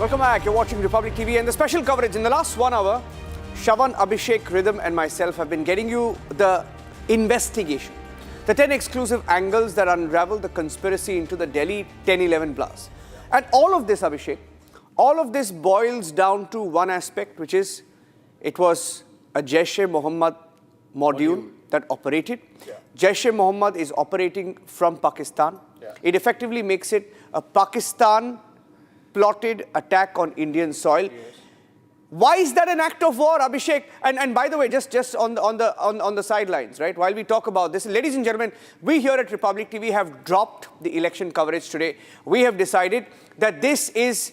Welcome back. You're watching Republic TV and the special coverage. In the last 1 hour, Shravan, Abhishek, Rhythm and myself have been getting you the investigation. The 10 exclusive angles that unravel the conspiracy into the Delhi 10-11 blast. And all of this, Abhishek, all of this boils down to one aspect, which is it was a Jaish-e-Mohammed module that operated. Yeah. Jaish-e-Mohammed is operating from Pakistan. Yeah. It effectively makes it a Pakistan plotted attack on Indian soil. Yes. Why is that an act of war, Abhishek? And by the way, just on the sidelines, right? While we talk about this, ladies and gentlemen, we here at Republic TV have dropped the election coverage today. We have decided that this is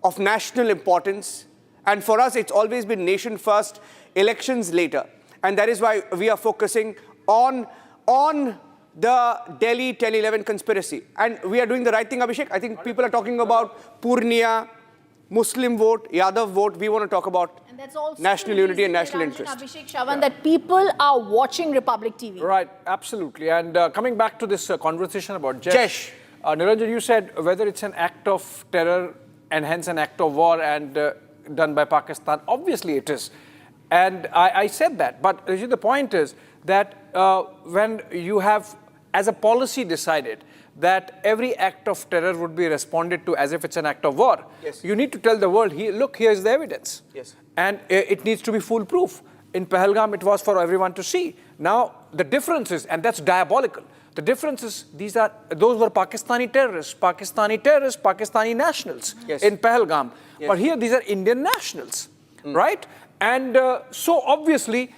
of national importance, and for us, it's always been nation first, elections later, and that is why we are focusing on the Delhi 10-11 conspiracy. And we are doing the right thing, Abhishek. I think people are talking about Purnia, Muslim vote, Yadav vote. We want to talk about national unity and national interest. Abhishek, Shravan, that people are watching Republic TV. Right, absolutely. And coming back to this conversation about Jaish, Niranjan, you said whether it's an act of terror and hence an act of war and done by Pakistan. Obviously it is. And I said that. But the point is that when you have, as a policy, decided that every act of terror would be responded to as if it's an act of war, yes, you need to tell the world, look, here's the evidence. Yes. And it needs to be foolproof. In Pahalgam, it was for everyone to see. Now, the difference is, and that's diabolical, the difference is those were Pakistani terrorists, Pakistani nationals, yes, in Pahalgam. Yes. But here, these are Indian nationals, right? And so obviously,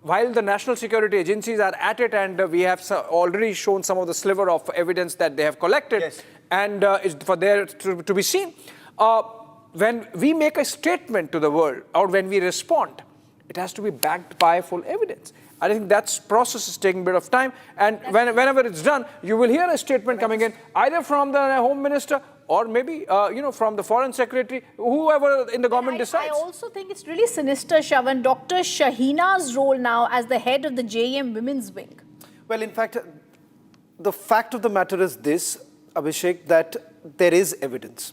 while the national security agencies are at it, and we have already shown some of the sliver of evidence that they have collected, yes, and is for there to be seen. When we make a statement to the world, or when we respond, it has to be backed by full evidence. I think that process is taking a bit of time, and whenever it's done, you will hear a statement coming in, either from the Home Minister or maybe, from the Foreign Secretary, whoever in the government decides. I also think it's really sinister, Shravan, Dr. Shahina's role now as the head of the JEM Women's Wing. Well, in fact, the fact of the matter is this, Abhishek, that there is evidence.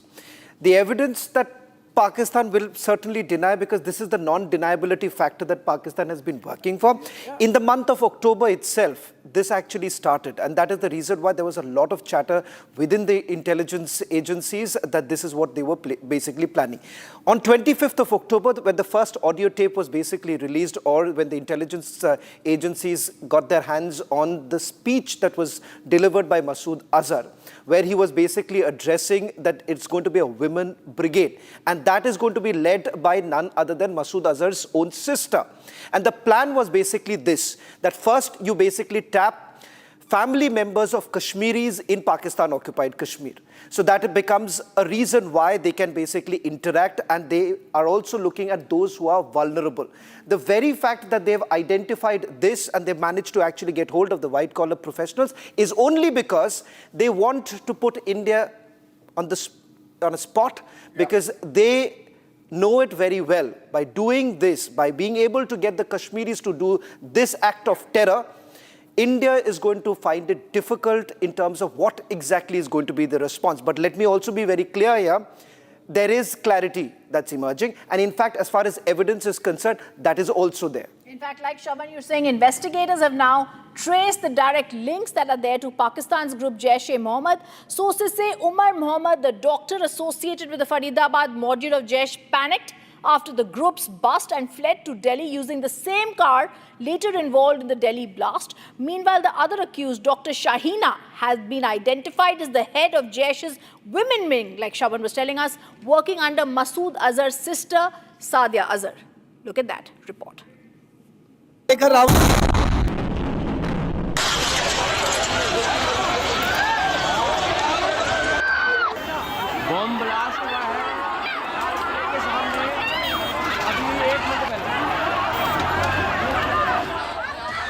The evidence that Pakistan will certainly deny, because this is the non-deniability factor that Pakistan has been working for. Yeah. In the month of October itself, this actually started, and that is the reason why there was a lot of chatter within the intelligence agencies that this is what they were basically planning. On 25th of October, when the first audio tape was basically released, or when the intelligence agencies got their hands on the speech that was delivered by Masood Azhar, where he was basically addressing that it's going to be a women brigade, and that is going to be led by none other than Masood Azhar's own sister. And the plan was basically this, that first you basically tap family members of Kashmiris in Pakistan-occupied Kashmir. So that it becomes a reason why they can basically interact, and they are also looking at those who are vulnerable. The very fact that they've identified this and they've managed to actually get hold of the white-collar professionals is only because they want to put India on a spot, because they know it very well. By doing this, by being able to get the Kashmiris to do this act of terror, India is going to find it difficult in terms of what exactly is going to be the response. But let me also be very clear here. There is clarity that's emerging. And in fact, as far as evidence is concerned, that is also there. In fact, like Shravan, you're saying, investigators have now traced the direct links that are there to Pakistan's group Jaish-e-Mohammed. Sources say Umar Mohammed, the doctor associated with the Faridabad module of Jaish, panicked after the group's bust and fled to Delhi using the same car later involved in the Delhi blast. Meanwhile, the other accused, Dr. Shahina, has been identified as the head of Jaish's women wing, like Shravan was telling us, working under Masood Azhar's sister, Sadia Azhar. Look at that report. Bomb blast हुआ है के सामने अभी 1 minute पहले.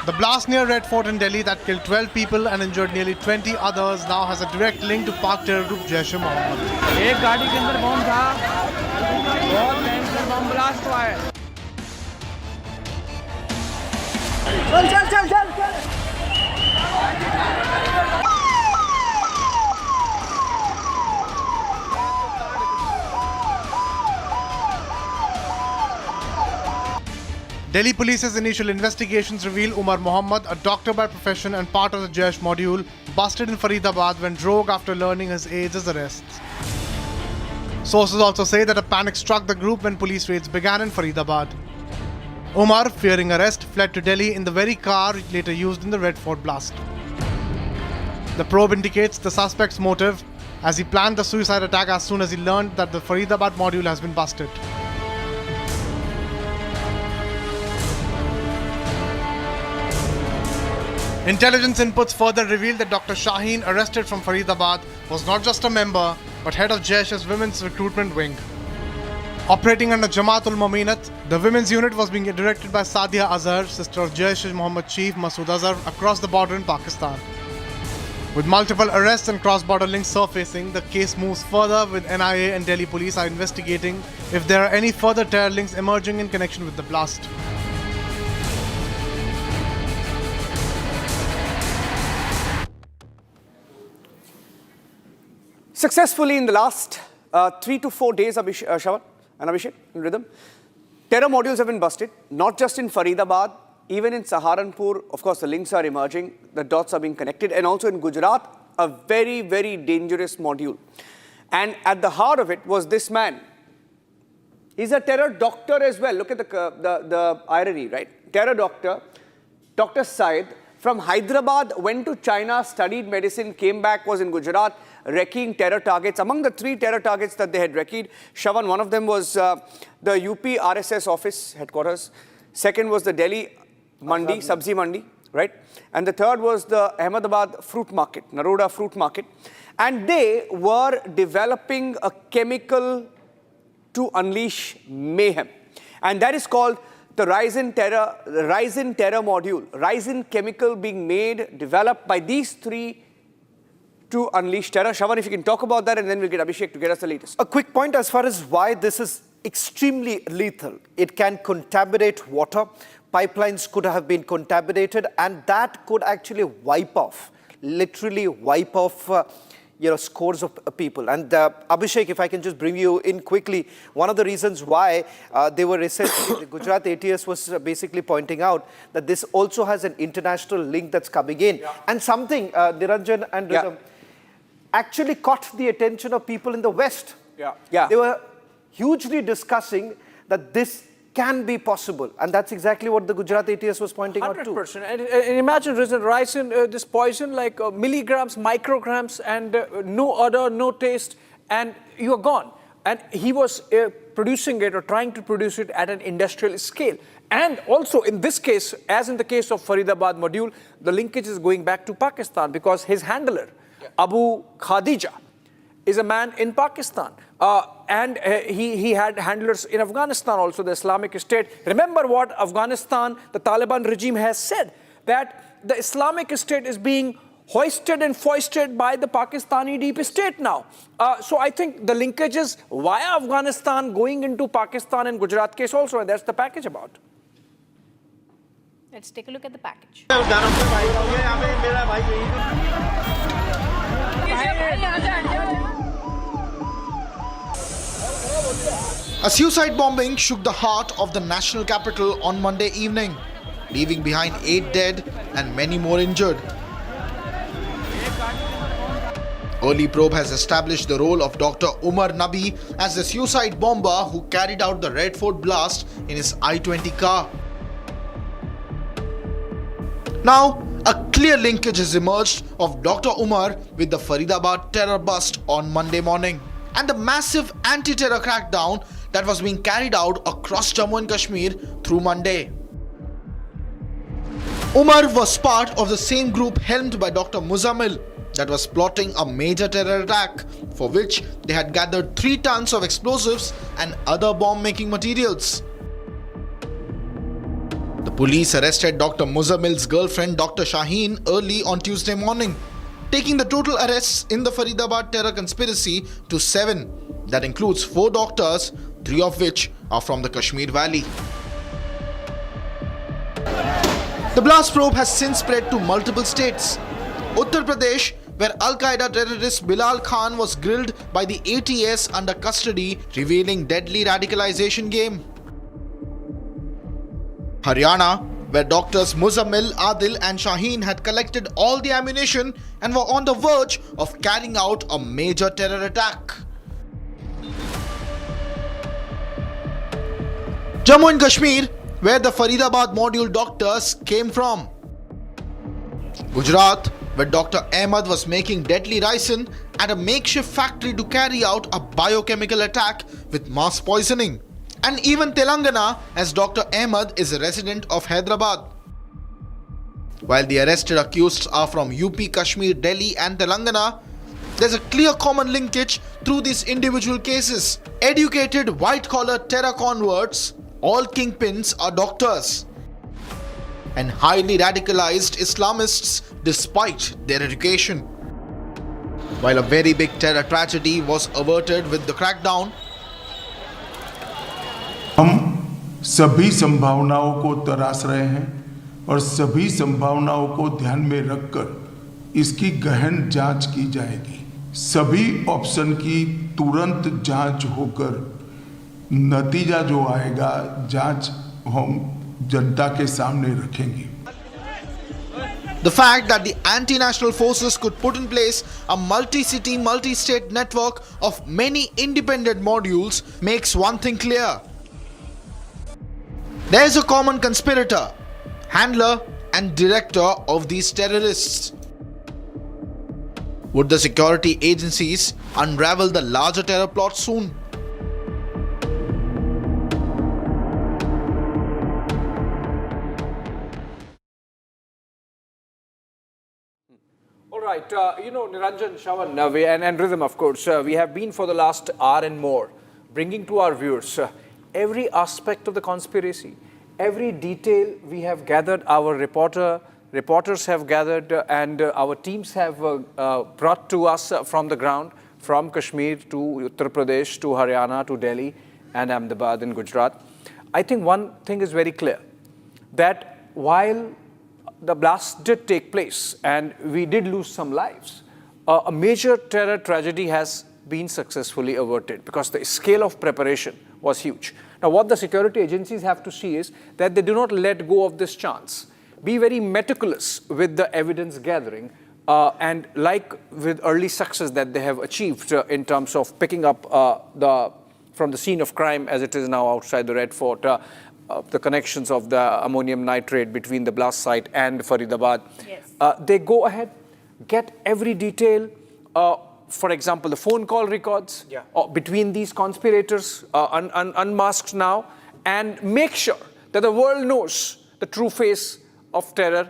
The blast near Red Fort in Delhi that killed 12 people and injured nearly 20 others now has a direct link to Pak terror group Jaish-e-Mohammed. एक गाड़ी के अंदर बम था, बहुत भयंकर बम ब्लास्ट हुआ है. चल Delhi Police's initial investigations reveal Umar Mohammed, a doctor by profession and part of the Jaish module, busted in Faridabad when rogue after learning his aide's arrests. Sources also say that a panic struck the group when police raids began in Faridabad. Umar, fearing arrest, fled to Delhi in the very car later used in the Red Fort blast. The probe indicates the suspect's motive, as he planned the suicide attack as soon as he learned that the Faridabad module has been busted. Intelligence inputs further revealed that Dr. Shaheen, arrested from Faridabad, was not just a member, but head of Jaish's women's recruitment wing. Operating under Jamaat-ul-Mominat, the women's unit was being directed by Sadia Azhar, sister of Jaish Mohammed Chief Masood Azhar, across the border in Pakistan. With multiple arrests and cross-border links surfacing, the case moves further, with NIA and Delhi police are investigating if there are any further terror links emerging in connection with the blast. Successfully in the last 3 to 4 days, Shravan and Abhishek, in rhythm, terror modules have been busted, not just in Faridabad, even in Saharanpur. Of course, the links are emerging, the dots are being connected, and also in Gujarat, a very, very dangerous module. And at the heart of it was this man. He's a terror doctor as well. Look at the irony, right? Terror doctor, Dr. Syed, from Hyderabad, went to China, studied medicine, came back, was in Gujarat, wrecking terror targets. Among the 3 terror targets that they had wrecked, Shravan, one of them was the UP RSS office headquarters. Second was the Delhi Mandi, Sabzi Mandi, right? And the third was the Ahmedabad fruit market, Naroda fruit market. And they were developing a chemical to unleash mayhem. And that is called the Ricin Terror Module. Ricin chemical being made, developed by these 3 to unleash terror. Shravan, if you can talk about that, and then we'll get Abhishek to get us the latest. A quick point as far as why this is extremely lethal. It can contaminate water. Pipelines could have been contaminated, and that could actually wipe off, literally wipe off scores of people. And Abhishek, if I can just bring you in quickly, one of the reasons why they were recently, the Gujarat ATS was basically pointing out that this also has an international link that's coming in. Yeah. And something, Niranjan and Rhythm, actually caught the attention of people in the West. Yeah. They were hugely discussing that this can be possible, and that's exactly what the Gujarat ATS was pointing out to. 100%. And imagine ricin, this poison, like milligrams, micrograms, and no odor, no taste, and you're gone. And he was producing it or trying to produce it at an industrial scale. And also in this case, as in the case of Faridabad module, the linkage is going back to Pakistan, because his handler, Abu Khadija, is a man in Pakistan. And he had handlers in Afghanistan also, the Islamic State. Remember what Afghanistan, the Taliban regime has said, that the Islamic State is being hoisted and foisted by the Pakistani deep state now. So I think the linkages via Afghanistan going into Pakistan and Gujarat case also, and that's the package about. Let's take a look at the package. A suicide bombing shook the heart of the national capital on Monday evening, leaving behind 8 dead and many more injured. Early probe has established the role of Dr. Umar Nabi as the suicide bomber who carried out the Red Fort blast in his I-20 car. Now, a clear linkage has emerged of Dr. Umar with the Faridabad terror bust on Monday morning and the massive anti-terror crackdown that was being carried out across Jammu and Kashmir through Monday. Umar was part of the same group helmed by Dr. Muzammil that was plotting a major terror attack, for which they had gathered 3 tons of explosives and other bomb-making materials. The police arrested Dr. Muzammil's girlfriend Dr. Shaheen early on Tuesday morning, taking the total arrests in the Faridabad terror conspiracy to 7. That includes 4 doctors, 3 of which are from the Kashmir Valley. The blast probe has since spread to multiple states. Uttar Pradesh, where Al-Qaeda terrorist Bilal Khan was grilled by the ATS under custody, revealing deadly radicalization game. Haryana, where doctors Muzammil, Adil and Shaheen had collected all the ammunition and were on the verge of carrying out a major terror attack. Jammu and Kashmir, where the Faridabad module doctors came from. Gujarat, where Dr. Ahmed was making deadly ricin at a makeshift factory to carry out a biochemical attack with mass poisoning. And even Telangana, as Dr. Ahmed is a resident of Hyderabad. While the arrested accused are from UP, Kashmir, Delhi and Telangana, there's a clear common linkage through these individual cases. Educated white-collar terror converts, all kingpins are doctors. And highly radicalized Islamists despite their education. While a very big terror tragedy was averted with the crackdown, हम सभी संभावनाओं को तराश रहे हैं और सभी संभावनाओं को ध्यान में रखकर इसकी गहन जांच की जाएगी। सभी ऑप्शन की तुरंत जांच होकर नतीजा जो आएगा जांच हम जनता के सामने रखेंगे। the fact that the anti-national forces could put in place a multi-city, multi-state network of many independent modules makes one thing clear. There is a common conspirator, handler and director of these terrorists. Would the security agencies unravel the larger terror plot soon? All right, Niranjan, Shravan, and Rhythm, of course, we have been for the last hour and more bringing to our viewers every aspect of the conspiracy, every detail we have gathered, our reporters have gathered, and our teams have brought to us from the ground, from Kashmir to Uttar Pradesh to Haryana to Delhi and Ahmedabad in Gujarat. I think one thing is very clear, that while the blast did take place and we did lose some lives, a major terror tragedy has been successfully averted because the scale of preparation was huge. Now, what the security agencies have to see is that they do not let go of this chance. Be very meticulous with the evidence gathering, and like with early success that they have achieved in terms of picking up from the scene of crime as it is now outside the Red Fort, the connections of the ammonium nitrate between the blast site and Faridabad. Yes. They go ahead, get every detail, for example, the phone call records between these conspirators, unmasked now, and make sure that the world knows the true face of terror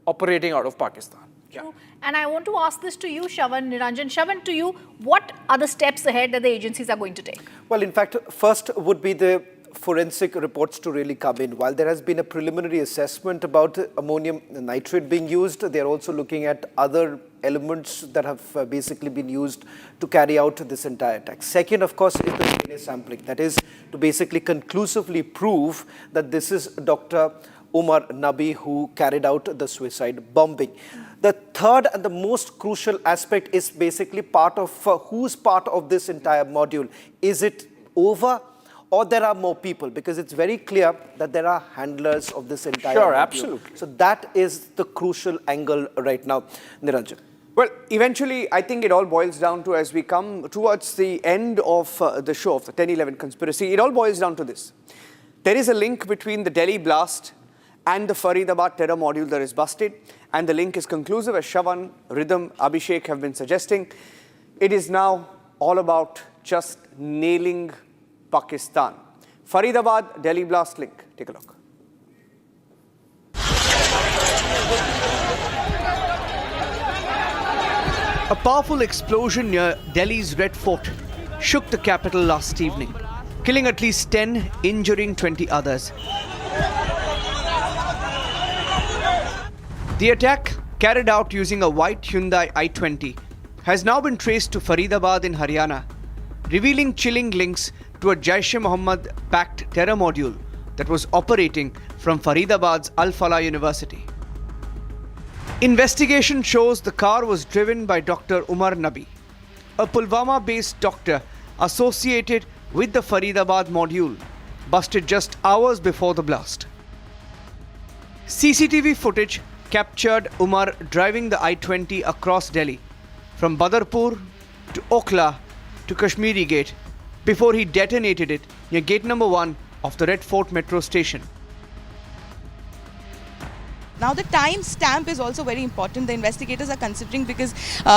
operating out of Pakistan. True. And I want to ask this to you, Shravan, Niranjan. Shravan, to you, what are the steps ahead that the agencies are going to take? Well, in fact, first would be the forensic reports to really come in. While there has been a preliminary assessment about ammonium nitrate being used, they are also looking at other elements that have basically been used to carry out this entire attack. Second, of course, is the DNA sampling. That is to basically conclusively prove that this is Dr. Umar Nabi who carried out the suicide bombing. The third and the most crucial aspect is basically part of who's part of this entire module. Is it over? Or there are more people, because it's very clear that there are handlers of this entire module. Absolutely. So that is the crucial angle right now. Niranjan. Well, eventually, I think it all boils down to, as we come towards the end of the show of the 10/11 conspiracy, it all boils down to this. There is a link between the Delhi blast and the Faridabad terror module that is busted, and the link is conclusive, as Shravan, Rhythm, Abhishek have been suggesting. It is now all about just nailing Pakistan. Faridabad, Delhi blast link. Take a look. A powerful explosion near Delhi's Red Fort shook the capital last evening, killing at least 10, injuring 20 others. The attack, carried out using a white Hyundai i20, has now been traced to Faridabad in Haryana, revealing chilling links to a Jaish-e-Mohammed-backed terror module that was operating from Faridabad's Al-Falah University. Investigation shows the car was driven by Dr. Umar Nabi, a Pulwama-based doctor associated with the Faridabad module, busted just hours before the blast. CCTV footage captured Umar driving the I-20 across Delhi from Badarpur to Okhla to Kashmiri Gate before he detonated it near gate number 1 of the Red Fort metro station. Now the time stamp is also very important. The investigators are considering because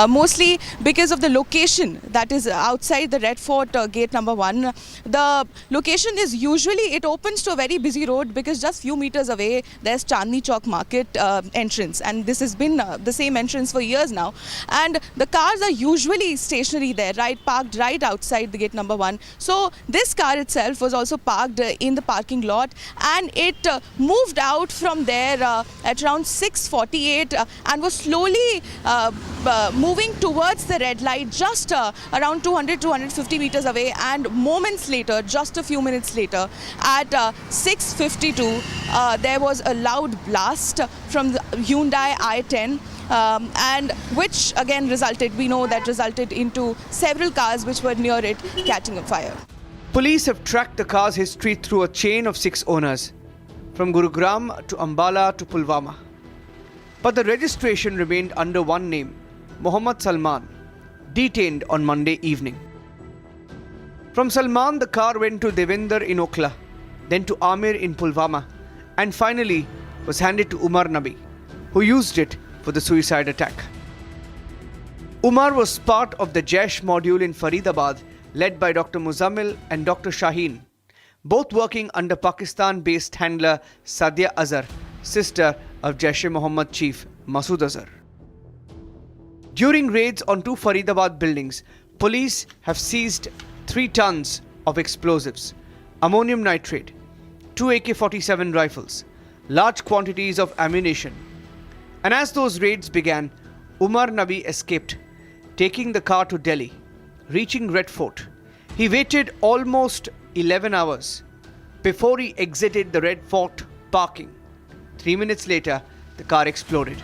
mostly because of the location that is outside the Red Fort gate number 1. The location is usually, it opens to a very busy road because just few meters away there's Chandni Chowk market entrance, and this has been the same entrance for years now. And the cars are usually stationary there, right, parked right outside the gate number 1. So this car itself was also parked in the parking lot, and it moved out from there at around 6:48 and was slowly moving towards the red light just around 200-250 meters away, and moments later, just a few minutes later, at 6:52 there was a loud blast from the Hyundai i10 and which again resulted, we know that resulted into several cars which were near it catching a fire. Police have tracked the car's history through a chain of 6 owners, from Gurugram to Ambala to Pulwama. But the registration remained under one name, Mohammad Salman, detained on Monday evening. From Salman, the car went to Devinder in Okhla, then to Amir in Pulwama, and finally was handed to Umar Nabi, who used it for the suicide attack. Umar was part of the Jaish module in Faridabad, led by Dr. Muzammil and Dr. Shaheen, both working under Pakistan-based handler Sadia Azhar, sister of Jaish-e-Mohammed chief Masood Azhar. During raids on 2 Faridabad buildings, police have seized 3 tons of explosives, ammonium nitrate, 2 AK-47 rifles, large quantities of ammunition. And as those raids began, Umar Nabi escaped, taking the car to Delhi. Reaching Red Fort, he waited almost 11 hours before he exited the Red Fort parking. 3 minutes later, the car exploded.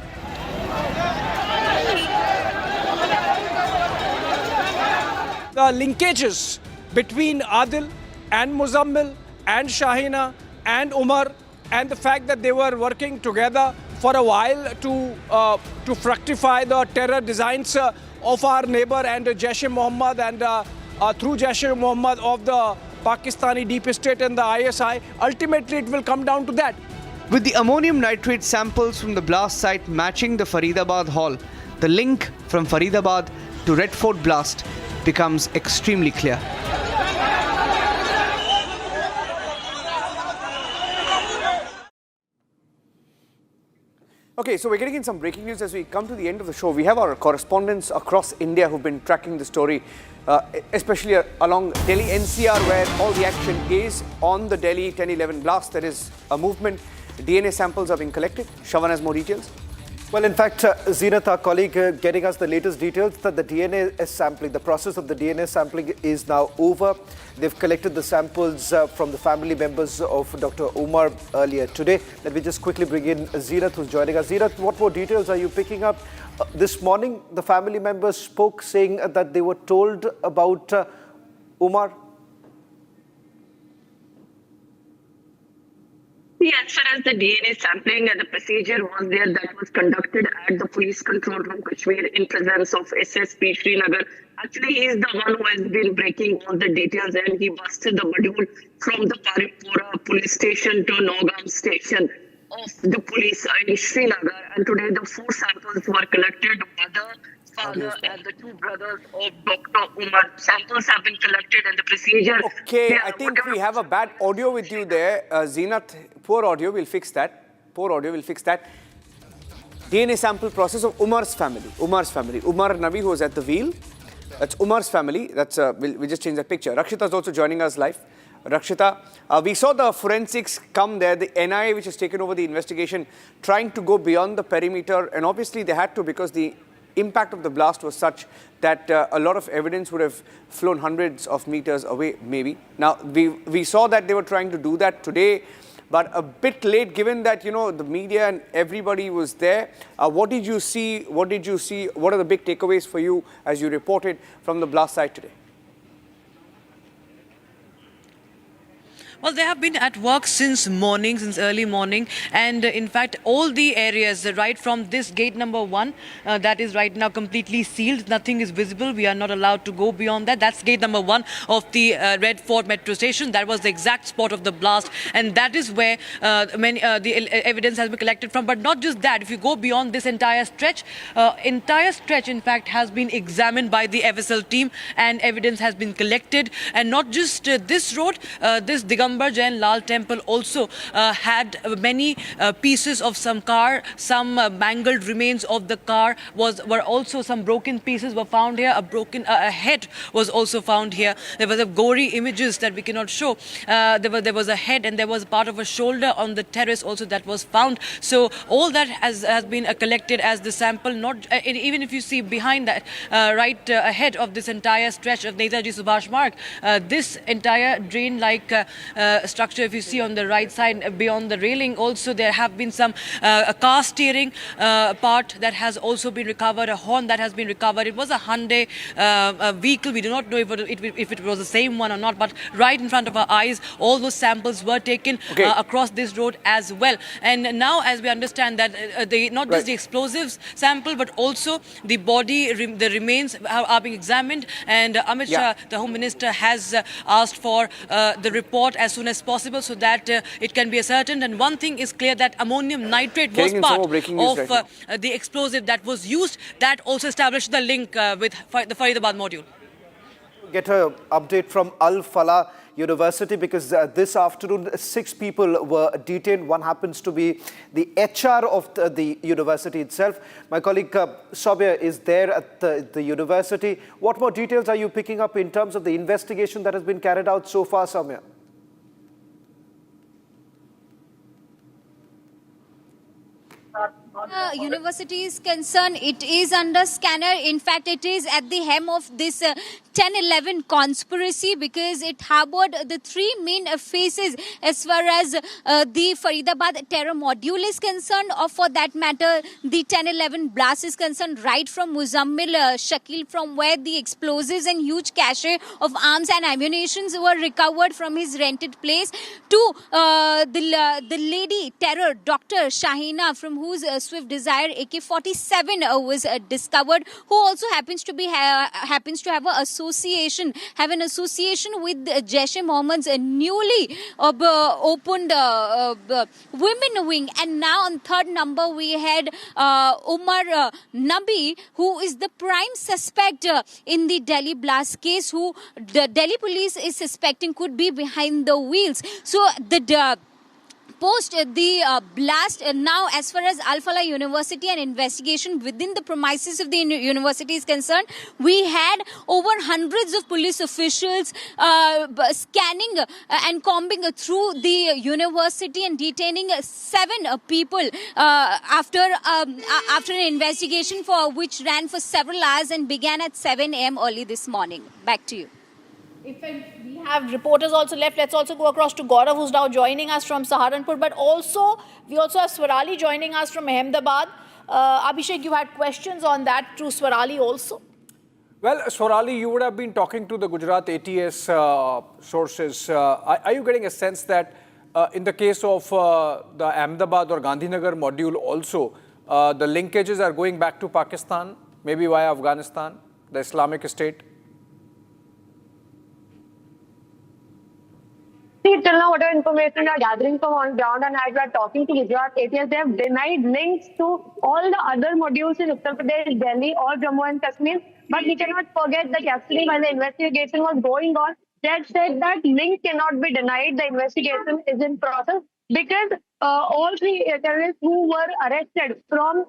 The linkages between Adil and Muzammil and Shahina and Umar, and the fact that they were working together for a while to fructify the terror designs of our neighbor and Jaish-e-Mohammed, and through Jaish-e-Mohammed of the Pakistani deep state and the ISI, ultimately it will come down to that. With the ammonium nitrate samples from the blast site matching the Faridabad hall, the link from Faridabad to Red Fort blast becomes extremely clear. Okay, so we're getting in some breaking news as we come to the end of the show. We have our correspondents across India who've been tracking the story, especially along Delhi NCR, where all the action is on the Delhi 10-11 blast. There is a movement. DNA samples are being collected. Shravan has more details. Well, in fact, Zeenat, our colleague, getting us the latest details that the DNA sampling, the process of the DNA sampling is now over. They've collected the samples from the family members of Dr. Umar earlier today. Let me just quickly bring in Zeenat, who's joining us. Zeenat, what more details are you picking up? This morning, the family members spoke saying that they were told about Umar. As far as the DNA sampling and the procedure was there that was conducted at the police control room Kashmir in presence of SSP Srinagar. Actually, he is the one who has been breaking all the details, and he busted the module from the Paripura police station to Nogam station of the police in Srinagar. And today the 4 samples were collected. Mother, father and the 2 brothers of Dr. Umar. Samples have been collected and the procedure. Okay, I think we have a bad audio with you there. Zeenat, poor audio, we'll fix that. Poor audio, we'll fix that. DNA sample process of Umar's family. Umar Nabi, who was at the wheel. That's Umar's family. That's we'll just change that picture. Rakshita is also joining us live. Rakshita, we saw the forensics come there, the NIA which has taken over the investigation, trying to go beyond the perimeter, and obviously they had to because the impact of the blast was such that a lot of evidence would have flown hundreds of meters away, maybe. Now, we saw that they were trying to do that today, but a bit late, given that, you know, the media and everybody was there. What did you see? What did you see? What are the big takeaways for you as you reported from the blast site today? Well, they have been at work since morning, since early morning, and in fact, all the areas, right from this gate number 1, that is right now completely sealed. Nothing is visible. We are not allowed to go beyond that. That's gate number 1 of the Red Fort metro station. That was the exact spot of the blast, and that is where the evidence has been collected from. But not just that. If you go beyond this entire stretch, in fact, has been examined by the FSL team, and evidence has been collected. And not just this road, this Digambar Jain Lal temple also had many pieces of some car, some mangled remains of the car were also some broken pieces were found here. A head was also found here. There was a gory images that we cannot show. There was a head, and there was part of a shoulder on the terrace also that was found. So all that has been collected as the sample. Not even if you see behind that, right ahead of this entire stretch of Netaji Subhash Marg, this entire drain-like structure, if you see on the right side beyond the railing, also there have been some a car steering part that has also been recovered, a horn that has been recovered. It was a Hyundai vehicle. We do not know if it was the same one or not, but right in front of our eyes, all those samples were taken across this road as well. And now, as we understand that not just the explosives sample, but also the body, the remains are being examined. And Amit Shah, the Home Minister, has asked for the report as soon as possible so that it can be ascertained. And one thing is clear, that ammonium nitrate was part of the explosive that was used. That also established the link with the Faridabad module. Get an update from Al Falah University, because this afternoon 6 people were detained. One happens to be the HR of the university itself. My colleague Sobia is there at the university. What more details are you picking up in terms of the investigation that has been carried out so far, Soumya? University is concerned, it is under scanner. In fact, it is at the hem of this 10-11 conspiracy, because it harbored the 3 main faces as far as the Faridabad terror module is concerned, or for that matter, the 10-11 blast is concerned, right from Muzammil Shakil, from where the explosives and huge cache of arms and ammunitions were recovered from his rented place, to the lady terror, Dr. Shahina, from whose Swift Desire AK-47 was discovered, who also happens to have an association with Jaish-e-Mohammed's newly opened women wing. And now on third number we had Umar Nabi, who is the prime suspect in the Delhi blast case, who the Delhi police is suspecting could be behind the wheels. So the post the blast, now as far as Al Falah University and investigation within the premises of the university is concerned, we had over hundreds of police officials scanning and combing through the university and detaining 7 people after an investigation for which ran for several hours and began at 7 a.m. early this morning. Back to you. We have reporters also left. Let's also go across to Gaurav, who's now joining us from Saharanpur. But also, we also have Swarali joining us from Ahmedabad. Abhishek, you had questions on that to Swarali also? Well, Swarali, you would have been talking to the Gujarat ATS sources. Are you getting a sense that in the case of the Ahmedabad or Gandhinagar module also, the linkages are going back to Pakistan, maybe via Afghanistan, the Islamic State? See, till now, whatever information we are gathering from on ground, and as we are talking to Gujarat ATS, they have denied links to all the other modules in Uttar Pradesh, Delhi, or Jammu and Kashmir. But we cannot forget that yesterday, when the investigation was going on, they had said that link cannot be denied. The investigation is in process, because all 3 terrorists who were arrested from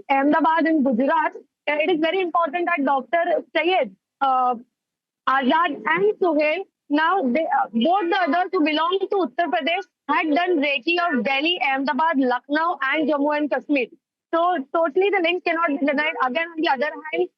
Ahmedabad in Gujarat, it is very important that Dr. Syed, Azad and Suhail, now both the others who belong to Uttar Pradesh had done Reiki of Delhi, Ahmedabad, Lucknow and Jammu and Kashmir. So totally the link cannot be denied. Again, on the other hand,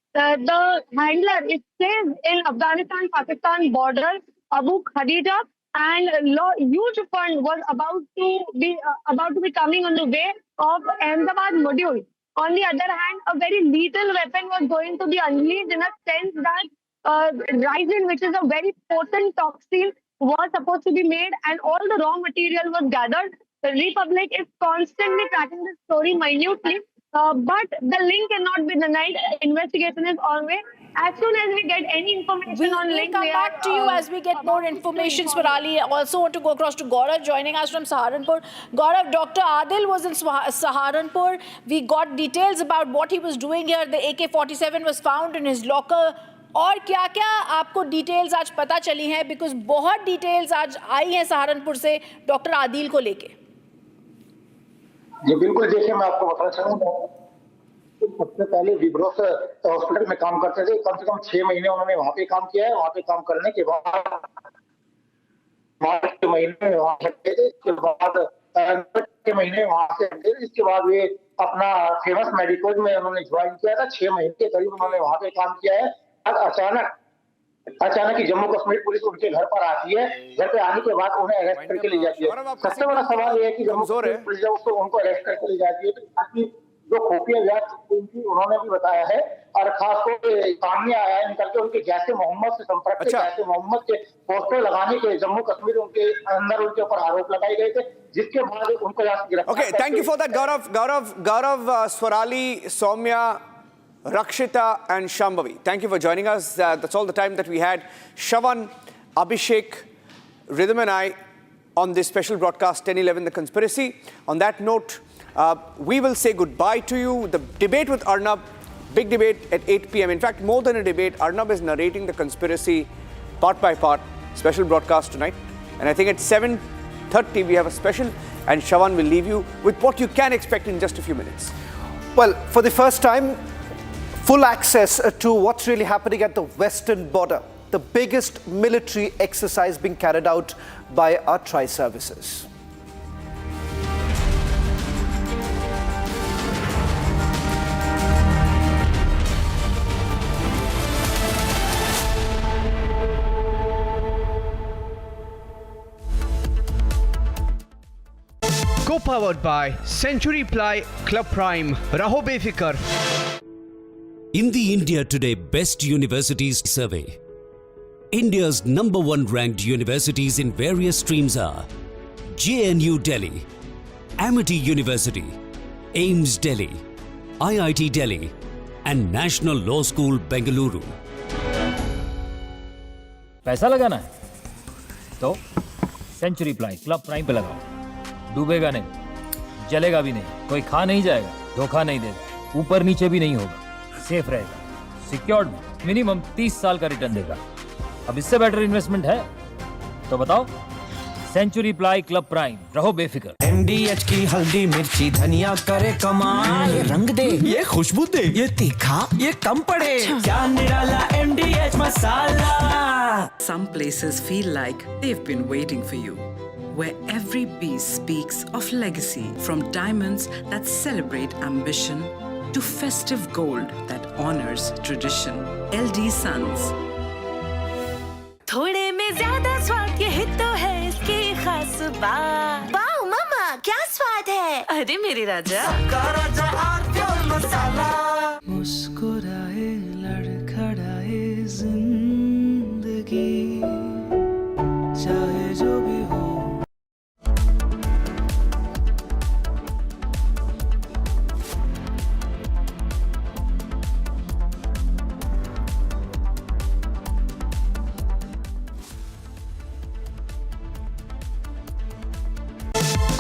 the handler, it says in Afghanistan-Pakistan border, Abu Khadija, and huge fund was about to be coming on the way of Ahmedabad module. On the other hand, a very lethal weapon was going to be unleashed, in a sense that Ricin, which is a very potent toxin, was supposed to be made and all the raw material was gathered. The Republic is constantly tracking this story minutely, but the link cannot be denied. Investigation is on way. As soon as we get any information on link, we'll come back to you as we get more information, Swarali. I also want to go across to Gaurav, joining us from Saharanpur. Gaurav, Dr. Adil was in Saharanpur. We got details about what he was doing here. The AK-47 was found in his locker. और क्या क्या आपको details आज पता चली हैं, because बहुत details आज आई हैं सहारनपुर से डॉक्टर आदिल को लेके। जी बिल्कुल, जैसे मैं आपको बताना चाहूँगा, सबसे पहले विब्रोस हॉस्पिटल में काम करते थे। कम से कम 6 महीने उन्होंने वहाँ पे काम किया है। वहाँ पे काम करने के बाद मार्च के महीने वहाँ से गए थे, इसके बाद के महीने वहाँ से गए, इसके बाद वे अपना फेमस मेडिकल में उन्होंने ज्वाइन किया था। 6 महीने के करीब उन्होंने वहाँ पे काम किया है। अचानक ही जम्मू कश्मीर पुलिस उनके घर पर आती है। घर पे आने के बाद उन्हें अरेस्ट करके ले जाती है। सबसे बड़ा सवाल ये है कि जम्मू कश्मीर पुलिस जब उनको अरेस्ट करके ले जाती है, तो बाकी जो खुफिया जांच थी उन्होंने भी बताया है, और खासतौर पे सामने आया है निकल के उनके जैसे मोहम्मद से संपर्क के जैसे मोहम्मद के पोस्टर लगाने के जम्मू कश्मीर उनके अंदर उनके ऊपर आरोप लगाए गए थे, जिसके बाद उनको यहाँ से गिरफ्तार। Okay, thank you for that, Gaurav, Swarali, Soumya, Rakshita and Shambhavi. Thank you for joining us. That's all the time that we had. Shravan, Abhishek, Rhythm and I on this special broadcast 10-11 The Conspiracy. On that note, we will say goodbye to you. The debate with Arnab, big debate at 8 p.m. In fact, more than a debate, Arnab is narrating the conspiracy part by part, special broadcast tonight. And I think at 7:30 we have a special, and Shravan will leave you with what you can expect in just a few minutes. Well, for the first time, full access to what's really happening at the western border. The biggest military exercise being carried out by our tri-services. Co-powered by Century Ply Club Prime. Raho befikar. In the India Today Best Universities Survey, India's #1 ranked universities in various streams are JNU Delhi, Amity University, AIMS Delhi, IIT Delhi and National Law School Bengaluru. पैसा लगाना है तो century ply club prime पे लगाओ। डूबेगा नहीं, जलेगा भी नहीं, कोई खा नहीं जाएगा, धोखा नहीं देगा, ऊपर नीचे भी नहीं होगा, सेफ रहेगा, सिक्योर्ड मिनिमम 30 साल का रिटर्न देगा। अब इससे बेटर इन्वेस्टमेंट है तो बताओ। सेंचुरी प्लाई क्लब प्राइम, रहो बेफिक्र। MDH की हल्दी मिर्ची धनिया करे कमाल, ये रंग दे, ये खुशबू दे, ये तीखा, ये कम पड़े, क्या निराला MDH masala. Some places feel like they've been waiting for you, where every piece speaks of legacy, from diamonds that celebrate ambition to festive gold that honors tradition. LD Sons. थोड़े में ज्यादा स्वाद, यही तो है इसकी खास बात। वाओ मामा, क्या स्वाद है। अरे मेरे राजा, राजा और प्योर मसाला। मुस्कुराए लड़खड़ाए जिंदगी, चाहे जो भी हो।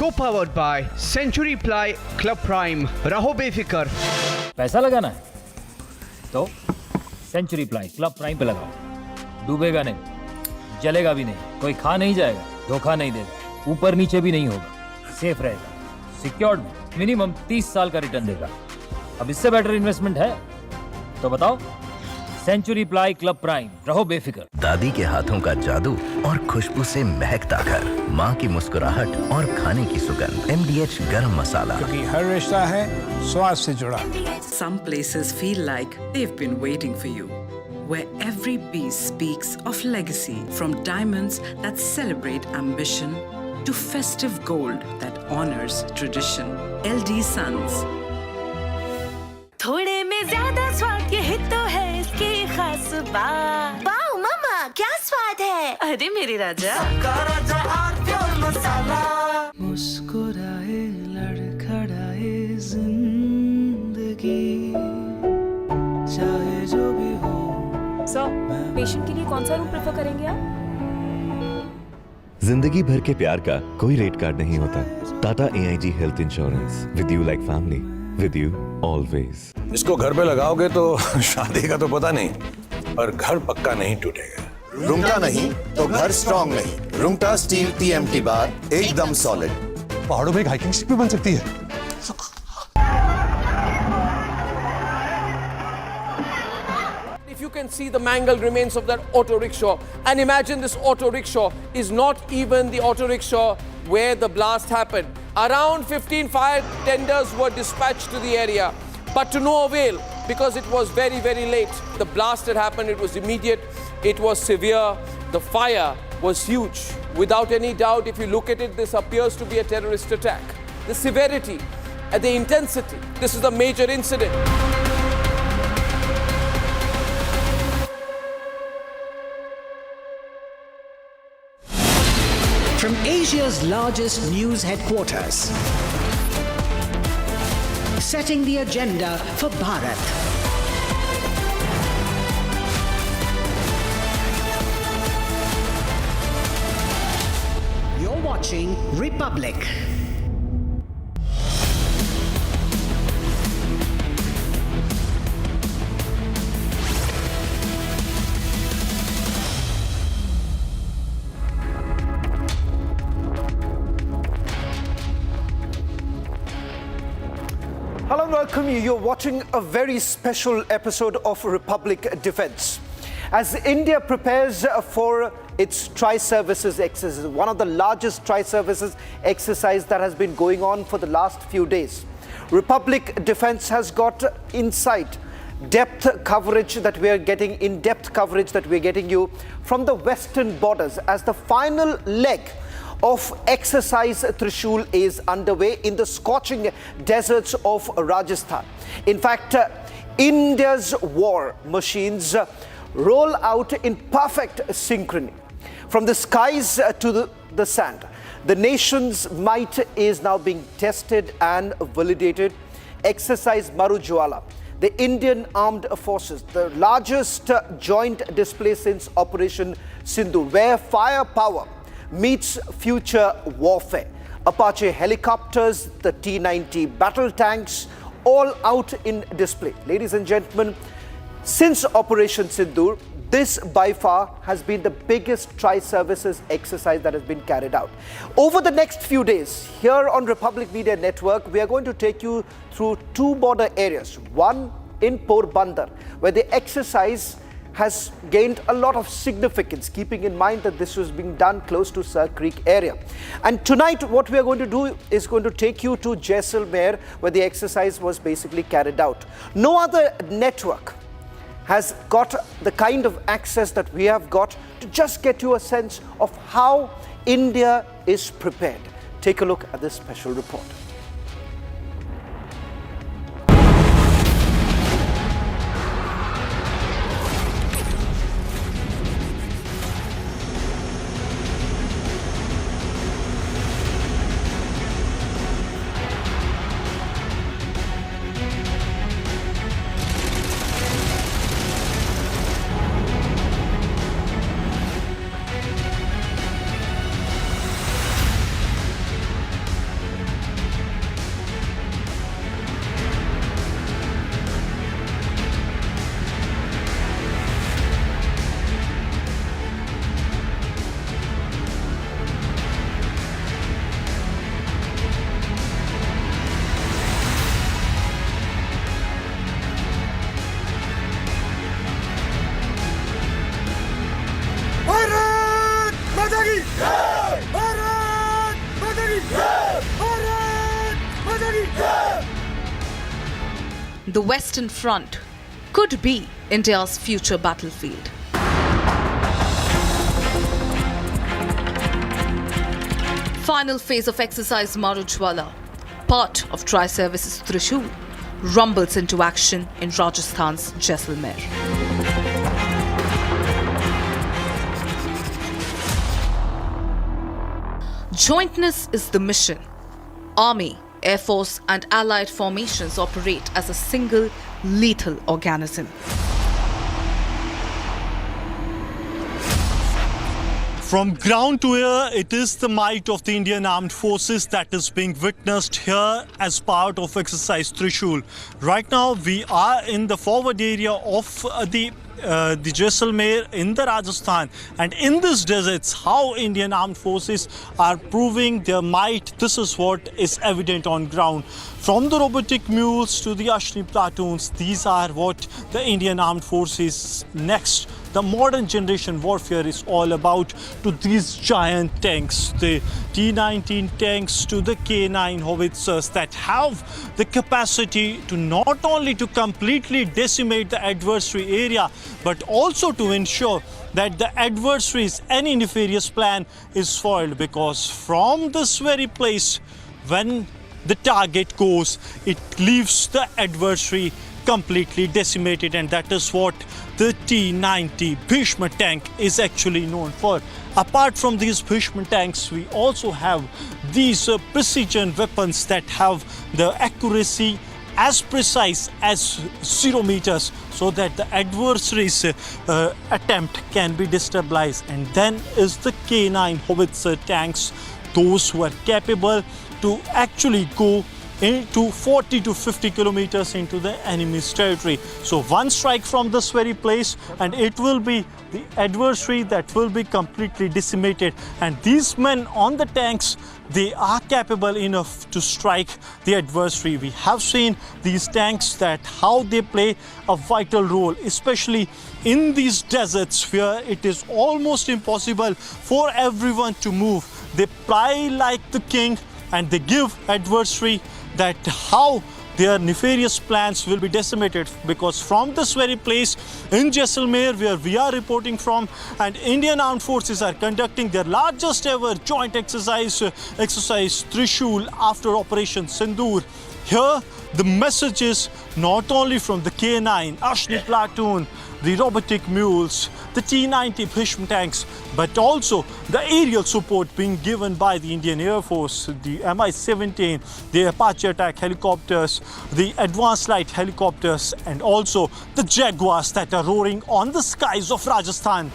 Co-powered by Century Ply Club Prime. Raho befikar. पैसा लगाना है तो सेंचुरी प्लाई क्लब प्राइम पे लगाओ। डूबेगा नहीं, जलेगा भी नहीं, कोई खा नहीं जाएगा, धोखा नहीं देगा, ऊपर नीचे भी नहीं होगा, सेफ रहेगा, सिक्योर्ड मिनिमम 30 साल का रिटर्न देगा। अब इससे बेटर इन्वेस्टमेंट है तो बताओ। सेंचुरी प्लाई क्लब प्राइम, रहो बेफिक्र। दादी के हाथों का जादू और खुशबू से महकता घर, माँ की मुस्कुराहट और खाने की सुगंध। MDH गरम मसाला, क्योंकि हर रिश्ता है स्वाद से जुड़ा। Some places feel like they've been waiting for you, where every piece speaks of legacy, from diamonds that celebrate ambition to festive gold that honors tradition. LD Sons. थोड़े में ज्यादा स्वाद, यही तो है इसकी खास बात। वाओ मामा, क्या स्वाद है? अरे मेरे राजा मुस्कुराए लड़खड़ाए जिंदगी चाहे जो भी हो। सर, पेशेंट के लिए कौन सा रूम प्रेफर करेंगे आप? जिंदगी भर के प्यार का कोई रेट कार्ड नहीं होता। Tata AIG health insurance, with you like family, with you always. इसको घर पे लगाओगे तो शादी का तो पता नहीं, पर घर पक्का नहीं टूटेगा। रुंगटा नहीं तो घर स्ट्रॉन्ग नहीं। रुंगटा स्टील TMT बार एकदम सॉलिड। पहाड़ों में एक हाइकिंग स्टिक भी बन सकती है। If you can see the mangled remains of that auto rickshaw, and imagine this auto rickshaw is not even the auto rickshaw where the blast happened. Around 15 fire tenders were dispatched to the area, but to no avail because it was very, very late. The blast had happened, it was immediate, it was severe, the fire was huge. Without any doubt, if you look at it, this appears to be a terrorist attack. The severity and the intensity, this is a major incident. From Asia's largest news headquarters, setting the agenda for Bharat. You're watching Republic. Hello and welcome you. You're watching a very special episode of Republic Defense. As India prepares for its tri-services exercise, one of the largest tri-services exercise that has been going on for the last few days, Republic Defense has got insight, depth coverage that we are getting, in-depth coverage that we're getting you from the western borders as the final leg of exercise Trishul is underway in the scorching deserts of Rajasthan. In fact, India's war machines roll out in perfect synchrony. From the skies to the sand, the nation's might is now being tested and validated. Exercise Marujwala, the Indian Armed Forces, the largest joint display since Operation Sindhu, where firepower meets future warfare. Apache helicopters, the T-90 battle tanks, all out in display. Ladies and gentlemen, since Operation Sindhu, this by far has been the biggest tri-services exercise that has been carried out. Over the next few days, here on Republic Media Network, we are going to take you through two border areas. One in Porbandar, where the exercise has gained a lot of significance, keeping in mind that this was being done close to Sir Creek area. And tonight what we are going to do is going to take you to Jaisalmer, where the exercise was basically carried out. No other network has got the kind of access that we have got to just get you a sense of how India is prepared. Take a look at this special report. The Western Front could be India's future battlefield. Final phase of exercise Marujwala, part of Tri-Services Trishul, rumbles into action in Rajasthan's Jaisalmer. Jointness is the mission. Army, Air Force and allied formations operate as a single lethal organism. From ground to air, it is the might of the Indian Armed Forces that is being witnessed here as part of Exercise Trishul. Right now, we are in the forward area of the Jaisalmer in the Rajasthan, and in these deserts, how Indian Armed Forces are proving their might. This is what is evident on ground. From the robotic mules to the Ashni platoons, these are what the Indian Armed Forces next. The modern generation warfare is all about, to these giant tanks, the T-19 tanks to the K9 howitzers that have the capacity to not only to completely decimate the adversary area, but also to ensure that the adversary's any nefarious plan is foiled, because from this very place, when the target goes, it leaves the adversary completely decimated, and that is what the T-90 Bhishma tank is actually known for. Apart from these Bhishma tanks, we also have these precision weapons that have the accuracy as precise as 0 meters, so that the adversary's attempt can be destabilized. And then is the K9 howitzer tanks, those who are capable to actually go into 40 to 50 kilometers into the enemy's territory. So one strike from this very place and it will be the adversary that will be completely decimated. And these men on the tanks, they are capable enough to strike the adversary. We have seen these tanks that how they play a vital role, especially in these deserts where it is almost impossible for everyone to move. They fly like the king and they give adversary that how their nefarious plans will be decimated, because from this very place in Jaisalmer, where we are reporting from, and Indian Armed Forces are conducting their largest ever joint exercise Trishul after Operation Sindoor. Here the message is not only from the K9 Ashni platoon, the robotic mules, the T-90 Bhishma tanks, but also the aerial support being given by the Indian Air Force, the Mi-17, the Apache attack helicopters, the advanced light helicopters, and also the Jaguars that are roaring on the skies of Rajasthan.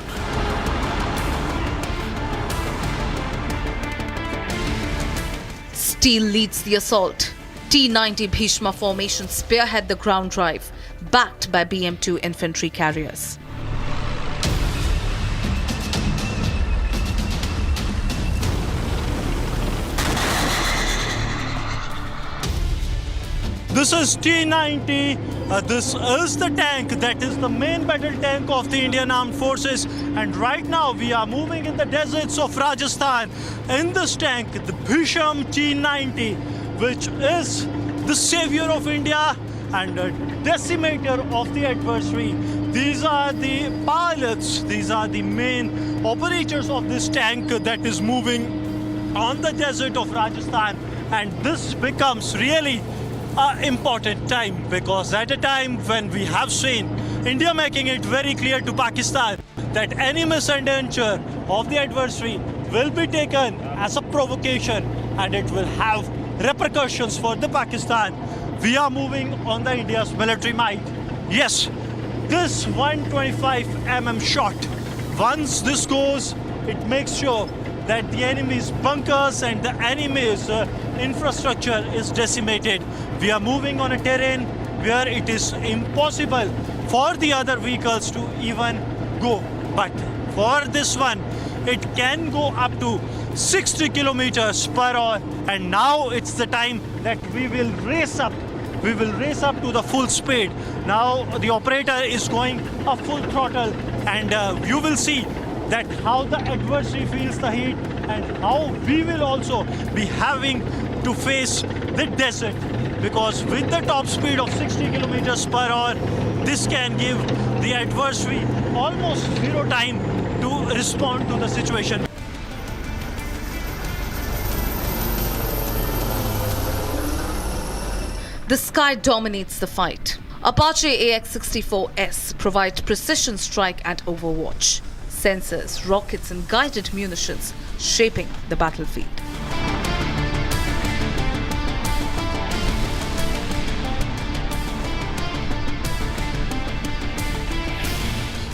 Steel leads the assault. T-90 Bhishma formation spearhead the ground drive, backed by BM-2 infantry carriers. This is T-90. This is the tank that is the main battle tank of the Indian Armed Forces. And right now we are moving in the deserts of Rajasthan. In this tank, the Bhishma T-90, which is the savior of India and a decimator of the adversary. These are the pilots, these are the main operators of this tank that is moving on the desert of Rajasthan. And this becomes really an important time, because at a time when we have seen India making it very clear to Pakistan that any misadventure of the adversary will be taken as a provocation and it will have repercussions for the Pakistan. We are moving on the India's military might. Yes, this 125 mm shot, once this goes, it makes sure that the enemy's bunkers and the enemy's infrastructure is decimated. We are moving on a terrain where it is impossible for the other vehicles to even go. But for this one, it can go up to 60 kilometers per hour, and now it's the time that we will race up. We will race up to the full speed. Now the operator is going a full throttle, and you will see that how the adversary feels the heat and how we will also be having to face the desert, because with the top speed of 60 kilometers per hour, this can give the adversary almost zero time to respond to the situation. The sky dominates the fight. Apache AX-64S provide precision strike and overwatch. sensors, rockets, and guided munitions shaping the battlefield.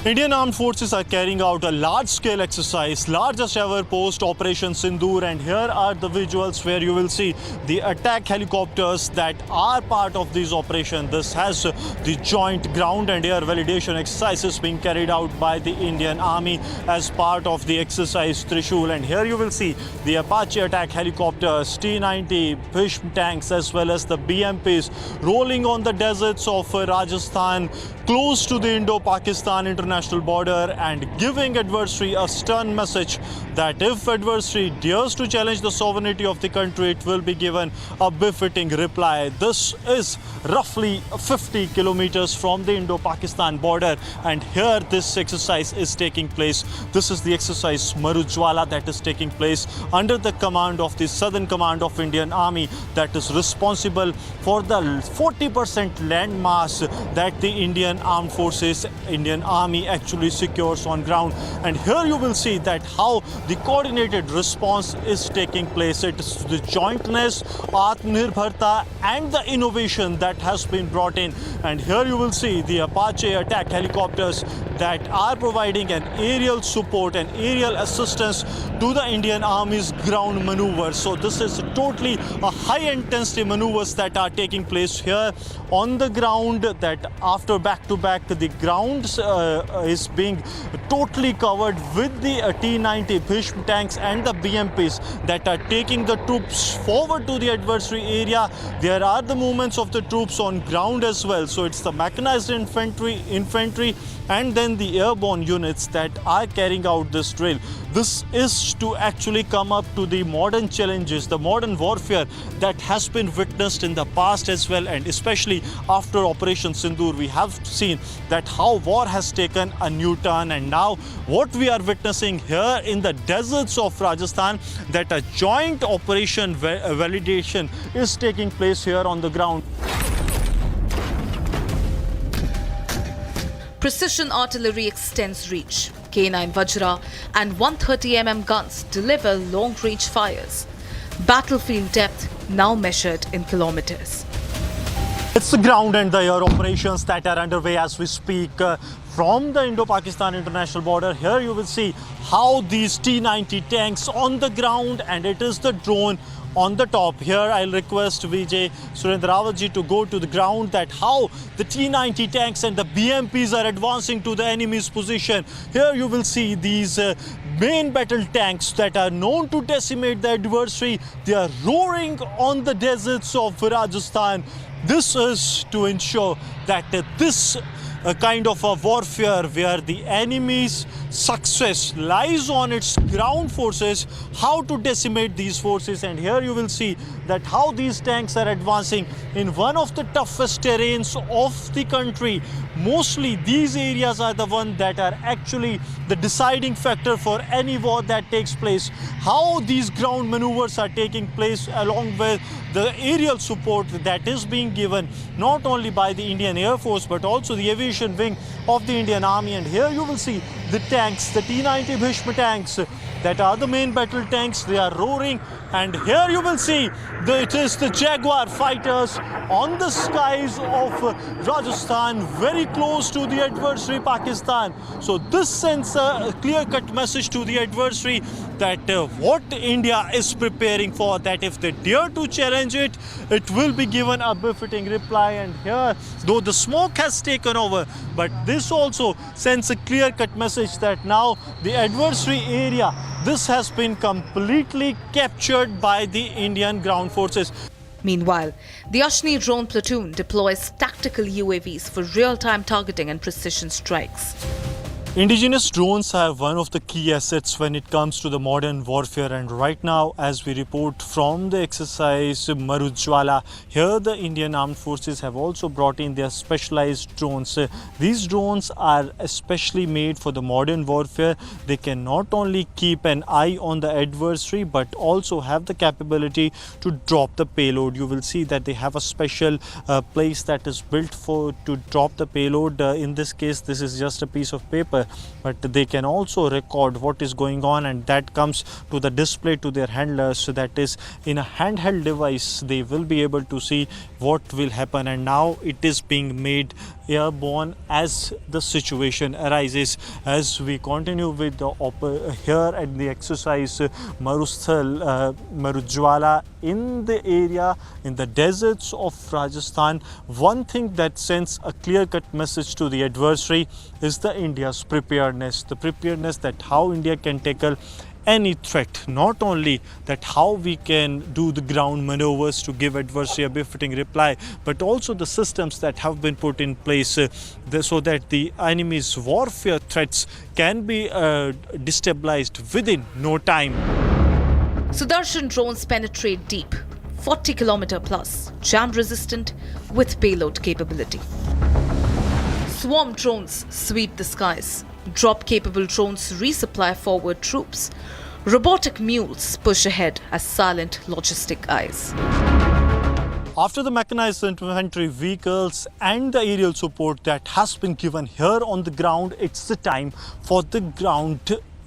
Indian Armed Forces are carrying out a large-scale exercise, largest ever post-Operation Sindoor, and here are the visuals where you will see the attack helicopters that are part of this operation. This has the joint ground and air validation exercises being carried out by the Indian Army as part of the exercise Trishul. And here you will see the Apache attack helicopters, T-90 Bhishma tanks, as well as the BMPs rolling on the deserts of Rajasthan, close to the Indo-Pakistan international border, and giving adversary a stern message that if adversary dares to challenge the sovereignty of the country, it will be given a befitting reply. This is roughly 50 kilometers from the Indo-Pakistan border, and here this exercise is taking place. This is the exercise Marujwala that is taking place under the command of the Southern Command of Indian Army, that is responsible for the 40% landmass that the Indian Armed Forces, Indian Army actually secures on ground. And here you will see that how the coordinated response is taking place. It is the jointness, Atmanirbharta, and the innovation that has been brought in. And here you will see the Apache attack helicopters that are providing an aerial support and aerial assistance to the Indian Army's ground maneuvers. So this is totally a high intensity maneuvers that are taking place here on the ground, that after back-to-back the ground is being totally covered with the T-90 Bhishma tanks and the BMPs that are taking the troops forward to the adversary area. There are the movements of the troops on ground as well. So it's the mechanized infantry and then the airborne units that are carrying out this drill. This is to actually come up to the modern challenges, the modern warfare that has been witnessed in the past as well, and especially after Operation Sindoor, we have seen that how war has taken a new turn. And now what we are witnessing here in the deserts of Rajasthan, that a joint operation validation is taking place here on the ground. Precision artillery extends reach. K9 Vajra and 130mm guns deliver long-range fires. Battlefield depth now measured in kilometers. It's the ground and the air operations that are underway as we speak from the Indo-Pakistan international border. Here you will see how these T-90 tanks on the ground, and it is the drone on the top. Here I'll request Vijay Surendravatji to go to the ground, that how the T-90 tanks and the BMPs are advancing to the enemy's position. Here you will see these main battle tanks that are known to decimate the adversary. They are roaring on the deserts of Rajasthan. This is to ensure that this kind of a warfare where the enemy's success lies on its ground forces, how to decimate these forces. And here you will see that how these tanks are advancing in one of the toughest terrains of the country. Mostly these areas are the ones that are actually the deciding factor for any war that takes place. How these ground maneuvers are taking place along with the aerial support that is being given not only by the Indian Air Force but also the aviation wing of the Indian Army. And here you will see the tanks, the T-90 Bhishma tanks that are the main battle tanks. They are roaring, and here you will see it is the Jaguar fighters on the skies of Rajasthan, very close to the adversary Pakistan. So this sends a clear-cut message to the adversary that what India is preparing for, that if they dare to challenge it, it will be given a befitting reply. And here, though the smoke has taken over, but this also sends a clear-cut message that now the adversary area, this has been completely captured by the Indian ground forces. Meanwhile, the Ashni drone platoon deploys tactical UAVs for real-time targeting and precision strikes. Indigenous drones are one of the key assets when it comes to the modern warfare, and right now, as we report from the exercise Marujwala, here the Indian Armed Forces have also brought in their specialized drones. These drones are especially made for the modern warfare. They can not only keep an eye on the adversary but also have the capability to drop the payload. You will see that they have a special place that is built to drop the payload. In this case, this is just a piece of paper paper, but they can also record what is going on, and that comes to the display to their handlers. So that is in a handheld device, they will be able to see what will happen, and now it is being made airborne as the situation arises. As we continue with the here at the exercise Marujwala in the area, in the deserts of Rajasthan, one thing that sends a clear-cut message to the adversary is the India's preparedness. The preparedness that how India can tackle any threat, not only that how we can do the ground maneuvers to give adversary a befitting reply, but also the systems that have been put in place so that the enemy's warfare threats can be destabilized within no time. Sudarshan drones penetrate deep, 40 km plus, jam resistant with payload capability. Swarm drones sweep the skies. Drop-capable drones resupply forward troops. Robotic mules push ahead as silent logistic eyes. After the mechanized infantry vehicles and the aerial support that has been given here on the ground, it's the time for the ground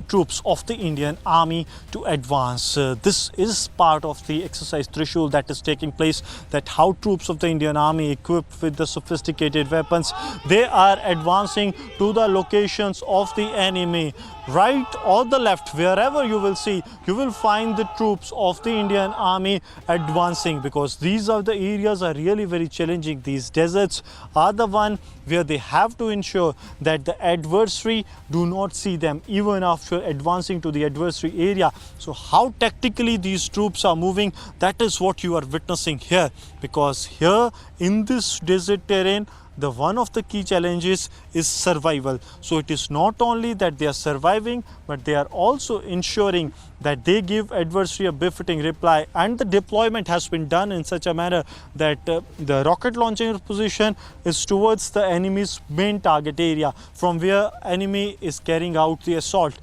troops of the Indian Army to advance. This is part of the exercise Trishul that is taking place, that how troops of the Indian Army equipped with the sophisticated weapons, they are advancing to the locations of the enemy. Right or the left, wherever you will see, you will find the troops of the Indian Army advancing, because these are the areas are really very challenging. These deserts are the one where they have to ensure that the adversary do not see them even after advancing to the adversary area. So how tactically these troops are moving, that is what you are witnessing here, because here in this desert terrain, the one of the key challenges is survival. So it is not only that they are surviving, but they are also ensuring that they give adversary a befitting reply, and the deployment has been done in such a manner that the rocket launching position is towards the enemy's main target area from where enemy is carrying out the assault.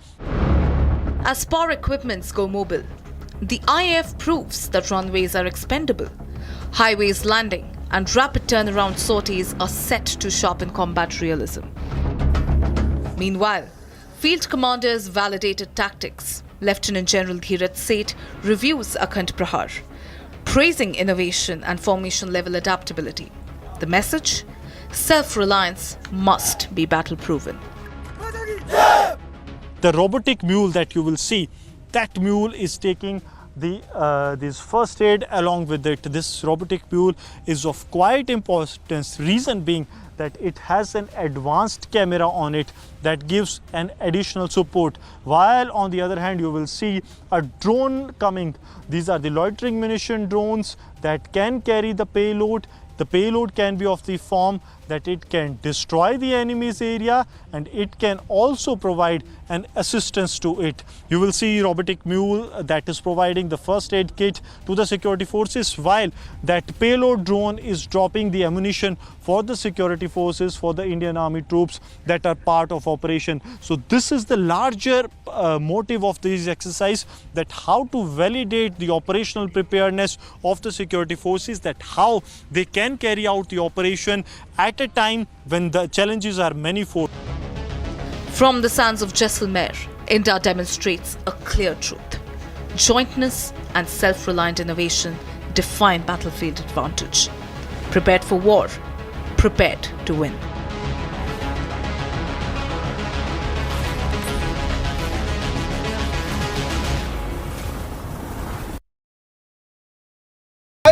As power equipments go mobile, the IAF proves that runways are expendable. Highways landing and rapid turnaround sorties are set to sharpen combat realism. Meanwhile, field commanders validated tactics. Lieutenant General Dheeraj Seth reviews Akhand Prahar, praising innovation and formation level adaptability. The message? Self-reliance must be battle-proven. The robotic mule that you will see, that mule is taking this first aid along with it. This robotic mule is of quite importance, reason being that it has an advanced camera on it that gives an additional support, while on the other hand you will see a drone coming. These are the loitering munition drones that can carry the payload. The payload can be of the form that it can destroy the enemy's area, and it can also provide an assistance to it. You will see robotic mule that is providing the first aid kit to the security forces, while that payload drone is dropping the ammunition for the security forces, for the Indian Army troops that are part of operation. So this is the larger motive of this exercise, that how to validate the operational preparedness of the security forces, that how they can carry out the operation at a time when the challenges are manifold. From the sands of Jaisalmer, India demonstrates a clear truth. Jointness and self-reliant innovation define battlefield advantage. Prepared for war, prepared to win.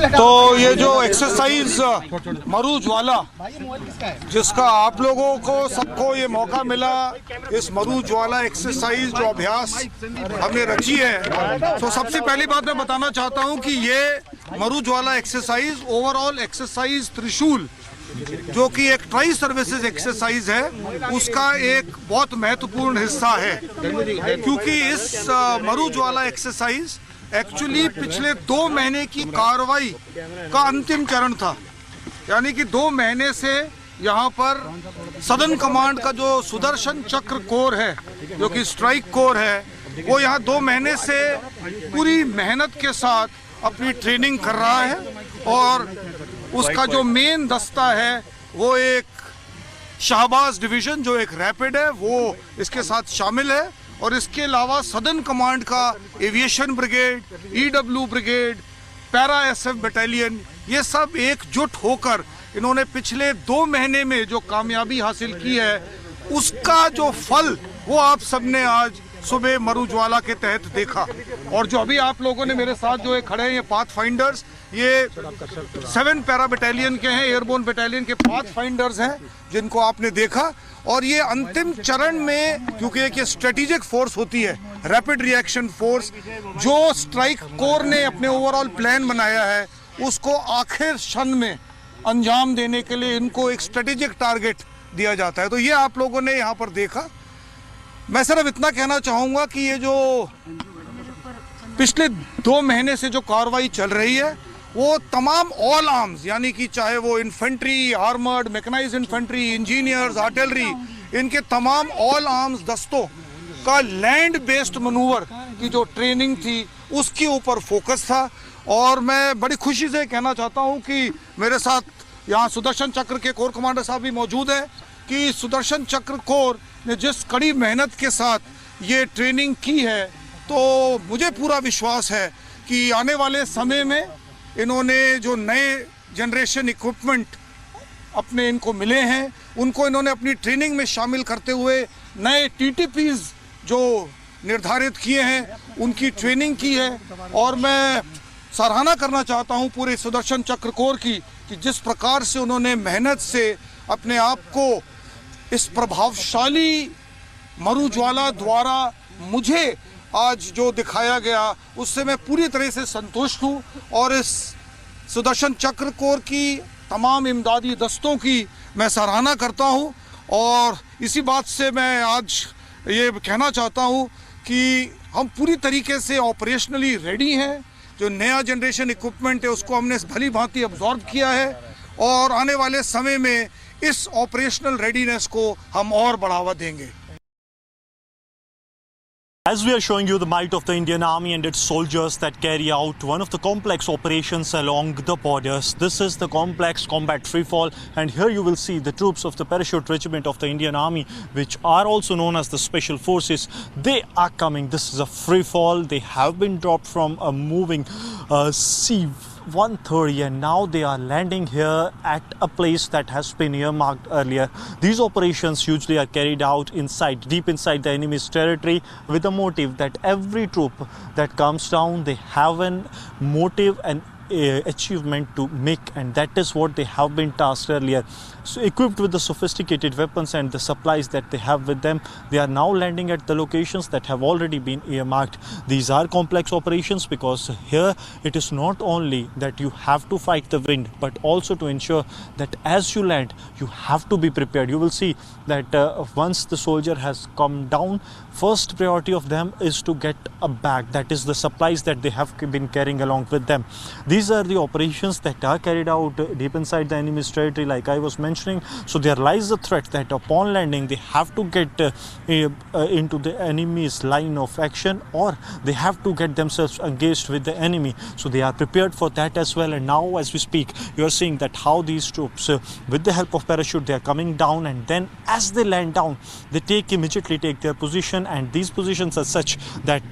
तो ये जो exercise मरूजवाला, जिसका आप लोगों को सबको ये मौका मिला, इस मरूजवाला एक्सरसाइज जो अभ्यास हमने रची है, तो सबसे पहली बात मैं बताना चाहता हूं कि ये मरूजवाला एक्सरसाइज ओवरऑल एक्सरसाइज त्रिशूल, जो कि एक ट्राई सर्विसेज एक्सरसाइज है, उसका एक बहुत महत्वपूर्ण हिस्सा है, क्योंकि इस मरूजवाला एक्सरसाइज एक्चुअली पिछले 2 महीने की कार्रवाई का अंतिम चरण था। यानी कि 2 महीने से यहाँ पर सदर्न कमांड का जो सुदर्शन चक्र कोर है, जो कि स्ट्राइक कोर है, वो यहाँ 2 महीने से पूरी मेहनत के साथ अपनी ट्रेनिंग कर रहा है, और उसका जो मेन दस्ता है वो एक शाहबाज डिवीजन जो एक रैपिड है वो इसके साथ शामिल है, और इसके अलावा सदर्न कमांड का aviation brigade, EW brigade, para SF battalion, ये सब एकजुट होकर इन्होंने पिछले 2 महीने में जो कामयाबी हासिल की है उसका जो फल वो आप सबने आज सुबह मरुज्वाला के तहत देखा। और जो अभी आप लोगों ने मेरे साथ जो खड़े हैं ये पाथ फाइंडर्स, ये 7 पैरा बटालियन के हैं, एयरबोर्न बटालियन के पाथ फाइंडर्स हैं जिनको आपने देखा। और ये अंतिम चरण में, क्योंकि एक ये स्ट्रेटेजिक फोर्स होती है, रैपिड रिएक्शन फोर्स, जो स्ट्राइक कोर ने अपने ओवरऑल प्लान बनाया है उसको आखिर क्षण में अंजाम देने के लिए इनको एक स्ट्रेटेजिक टारगेट दिया जाता है। तो ये आप लोगों ने यहाँ पर देखा। मैं सिर्फ इतना कहना चाहूँगा कि ये जो पिछले 2 महीने से जो कार्रवाई चल रही है वो तमाम ऑल आर्म्स, यानी कि चाहे वो infantry, armoured, mechanised infantry, engineers, artillery, इनके तमाम ऑल आर्म्स दस्तों का लैंड बेस्ड मनूवर की जो ट्रेनिंग थी उसके ऊपर फोकस था। और मैं बड़ी खुशी से कहना चाहता हूँ कि मेरे साथ यहाँ सुदर्शन चक्र के कोर कमांडर साहब भी मौजूद हैं कि सुदर्शन चक्र कोर ने जिस कड़ी मेहनत के साथ ये ट्रेनिंग की है, तो मुझे पूरा विश्वास है कि आने वाले समय में इन्होंने जो नए जनरेशन इक्विपमेंट अपने इनको मिले हैं उनको इन्होंने अपनी ट्रेनिंग में शामिल करते हुए नए टीटीपीज जो निर्धारित किए हैं उनकी ट्रेनिंग की है। और मैं सराहना करना चाहता हूं पूरे सुदर्शन चक्र कोर की कि जिस प्रकार से उन्होंने मेहनत से अपने आप को इस प्रभावशाली मरुज्वाला द्वारा मुझे आज जो दिखाया गया उससे मैं पूरी तरह से संतुष्ट हूं। और इस सुदर्शन चक्र कोर की तमाम इमदादी दस्तों की मैं सराहना करता हूं। और इसी बात से मैं आज ये कहना चाहता हूं कि हम पूरी तरीके से ऑपरेशनली रेडी हैं। जो नया जनरेशन इक्विपमेंट है उसको हमने भली भांति अब्जॉर्ब किया है और आने वाले समय में इस ऑपरेशनल रेडीनेस को हम और बढ़ावा देंगे। As we are showing you the might of the Indian Army and its soldiers that carry out one of the complex operations along the borders. This is the complex combat freefall, and here you will see the troops of the Parachute Regiment of the Indian Army, which are also known as the Special Forces. They are coming. This is a freefall. They have been dropped from a moving C-130 and now they are landing here at a place that has been earmarked earlier. These operations usually are carried out deep inside the enemy's territory with the motive that every troop that comes down, they have a motive and achievement to make, and that is what they have been tasked earlier. So equipped with the sophisticated weapons and the supplies that they have with them, they are now landing at the locations that have already been earmarked. These are complex operations because here it is not only that you have to fight the wind, but also to ensure that as you land, you have to be prepared. You will see that once the soldier has come down, first priority of them is to get a bag, that is the supplies that they have been carrying along with them. These are the operations that are carried out deep inside the enemy's territory, like I was mentioning. So there lies the threat that upon landing they have to get into the enemy's line of action, or they have to get themselves engaged with the enemy. So they are prepared for that as well. And now as we speak, you are seeing that how these troops with the help of parachute, they are coming down, and then as they land down, they immediately take their position, and these positions are such that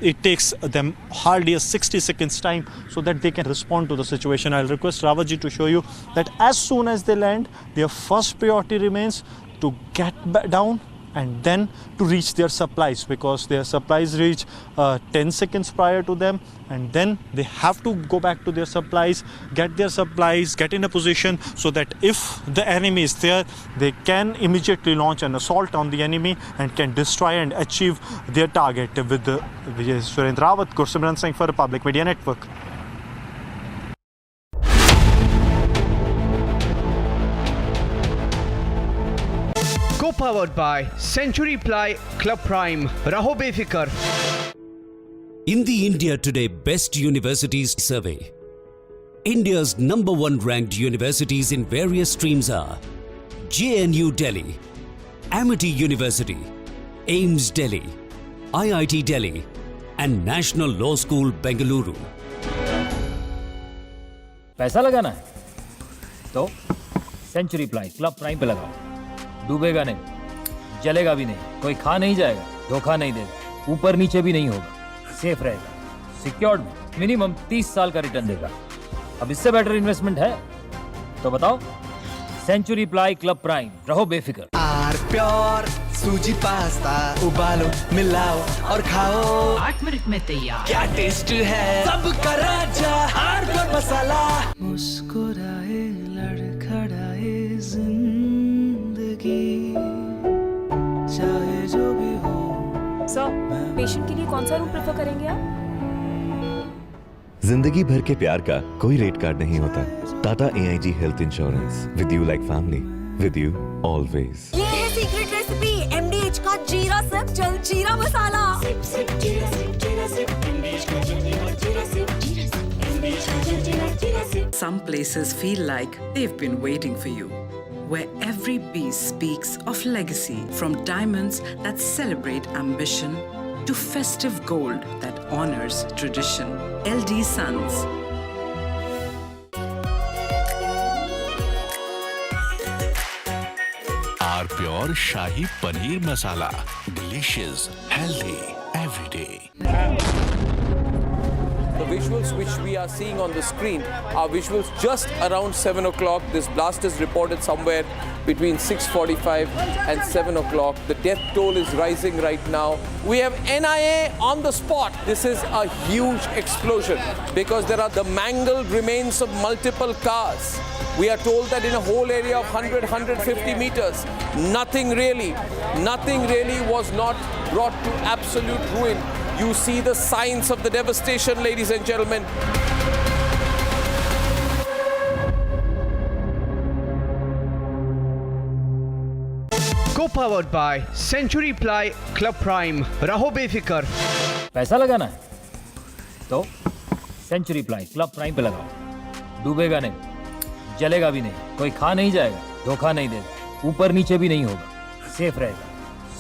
it takes them hardly a 60 seconds time so that they can respond to the situation. I'll request Rawatji to show you that as soon as they land, their first priority remains to get down and then to reach their supplies, because their supplies reach 10 seconds prior to them, and then they have to go back to their supplies, get their supplies, get in a position so that if the enemy is there, they can immediately launch an assault on the enemy and can destroy and achieve their target. With the Surendra Rawat, Goswami Singh for Republic Media Network. Co-powered by Century Ply Club Prime. Raho befikar. In the India Today Best Universities Survey, India's #1 ranked universities in various streams are JNU Delhi, Amity University, AIMS Delhi, IIT Delhi, and National Law School Bengaluru. पैसा लगाना है तो century ply club prime पे लगाओ, डूबेगा नहीं, जलेगा भी नहीं, कोई खा नहीं जाएगा, धोखा नहीं देगा, ऊपर नीचे भी नहीं होगा, सेफ रहेगा, सिक्योर्ड, मिनिमम 30 साल का रिटर्न देगा। अब इससे बेटर इन्वेस्टमेंट है तो बताओ। सेंचुरी प्लाई क्लब प्राइम, रहो बेफिक्र। आर प्योर सूजी पास्ता उबालो मिलाओ और खाओ 8 मिनट में तैयार। क्या टेस्ट है सबका राजा आर प्योर मसाला। मुस्कुराए लड़खड़ाए जिंदगी चाहे जो भी हो। सर, पेशेंट के लिए कौन सा रूम प्रेफर करेंगे आप? जिंदगी भर के प्यार का कोई रेट कार्ड नहीं होता। Tata AIG health insurance, with you like family, with you always. ये है सीक्रेट रेसिपी MDH का जीरा SIP jaljeera masala. Some places feel like they've been waiting for you, where every piece speaks of legacy, from diamonds that celebrate ambition to festive gold that honors tradition. LD Sons. Our pure Shahi Paneer Masala. Delicious, healthy, every day. The visuals which we are seeing on the screen are visuals just around 7 o'clock. This blast is reported somewhere between 6:45 and 7 o'clock. The death toll is rising right now. We have NIA on the spot. This is a huge explosion because there are the mangled remains of multiple cars. We are told that in a whole area of 100-150 meters, nothing really was not brought to absolute ruin. You see the signs of the devastation, ladies and gentlemen. Co-powered by Century Ply Club Prime, रहो बेफिक्र। पैसा लगाना है तो century ply club prime पे लगाओ। डूबेगा नहीं, जलेगा भी नहीं, कोई खा नहीं जाएगा, धोखा नहीं देगा, ऊपर नीचे भी नहीं होगा, सेफ रहेगा,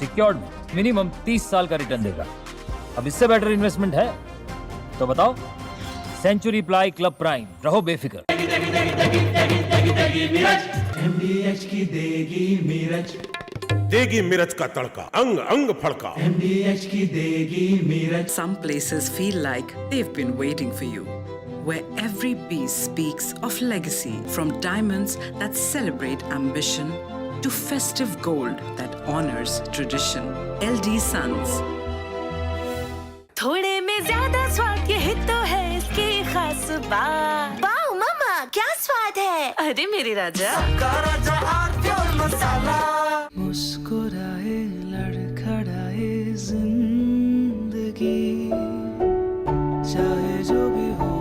सिक्योर्ड, मिनिमम 30 साल का रिटर्न देगा। अब इससे बेटर इन्वेस्टमेंट है तो बताओ। सेंचुरी प्लाई क्लब प्राइम, रहो बेफिक्र। MDH की देगी मिर्च, देगी मिर्च का तड़का, अंग अंग फड़का। MDH की देगी मिर्च। Some places feel like they've been waiting for you, where every piece speaks of legacy, from diamonds that celebrate ambition to festive gold that honors tradition. LD Sons. थोड़े में ज्यादा स्वाद यही तो है इसकी खास बात। वाओ मामा क्या स्वाद है। अरे मेरे राजा सबका राजा आर प्योर मसाला। मुस्कुराए लड़खड़ाए जिंदगी चाहे जो भी हो।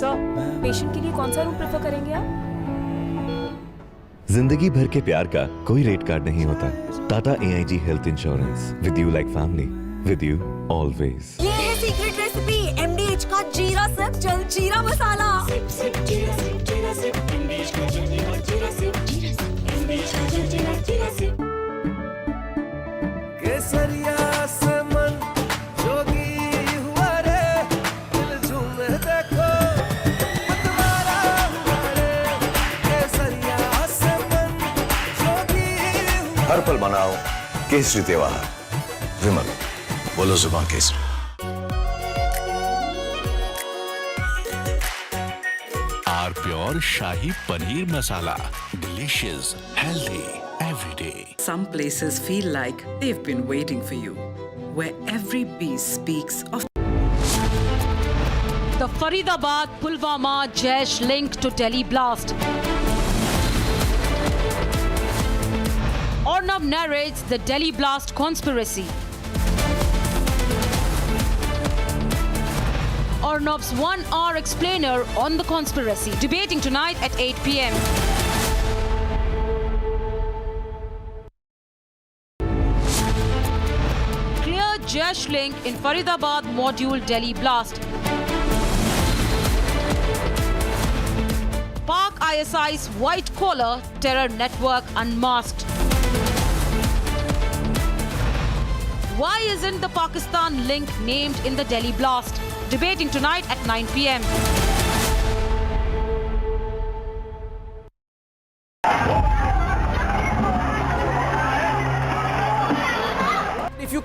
सर, पेशेंट के लिए कौन सा रूम प्रेफर करेंगे आप? जिंदगी भर के प्यार का कोई रेट कार्ड नहीं होता। Tata AIG health insurance, with you like family, with you always. ये है सीक्रेट रेसिपी MDH का जीरा सिप जलजीरा मसाला। केसरिया से मन जोगी हुआ रे, दिल झूमे देखो मतवारा हुआ रे। केसरिया से मन जोगी हुआ। हर पल मनाओ केसरी त्योहार। विमल बोलो जुबान Kesari. Our pure Shahi Paneer Masala. Delicious, healthy, every day. Some places feel like they've been waiting for you, where every piece speaks of The Faridabad Pulwama Jaish link to Delhi blast. Arnab narrates the Delhi blast conspiracy. Arnab's 1-hour explainer on the conspiracy, debating tonight at 8 p.m. Clear Jaish link in Faridabad Module Delhi blast. Pak ISI's white-collar terror network unmasked. Why isn't the Pakistan link named in the Delhi blast? Debating tonight at 9 p.m.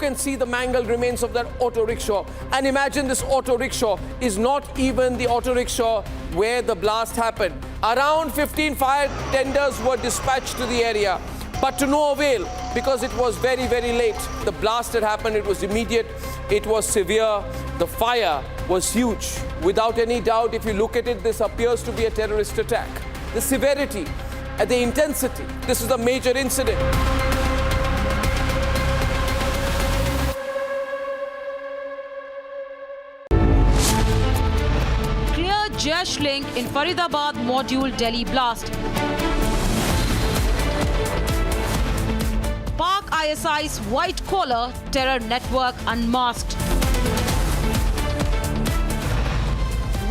can see the mangled remains of that auto rickshaw. And imagine this auto rickshaw is not even the auto rickshaw where the blast happened. Around 15 fire tenders were dispatched to the area, but to no avail because it was very, very late. The blast had happened, it was immediate, it was severe, the fire was huge. Without any doubt, if you look at it, this appears to be a terrorist attack. The severity and the intensity, this is a major incident. Clear Jesh link in Faridabad Module Delhi blast. Pak ISI's white collar terror network unmasked.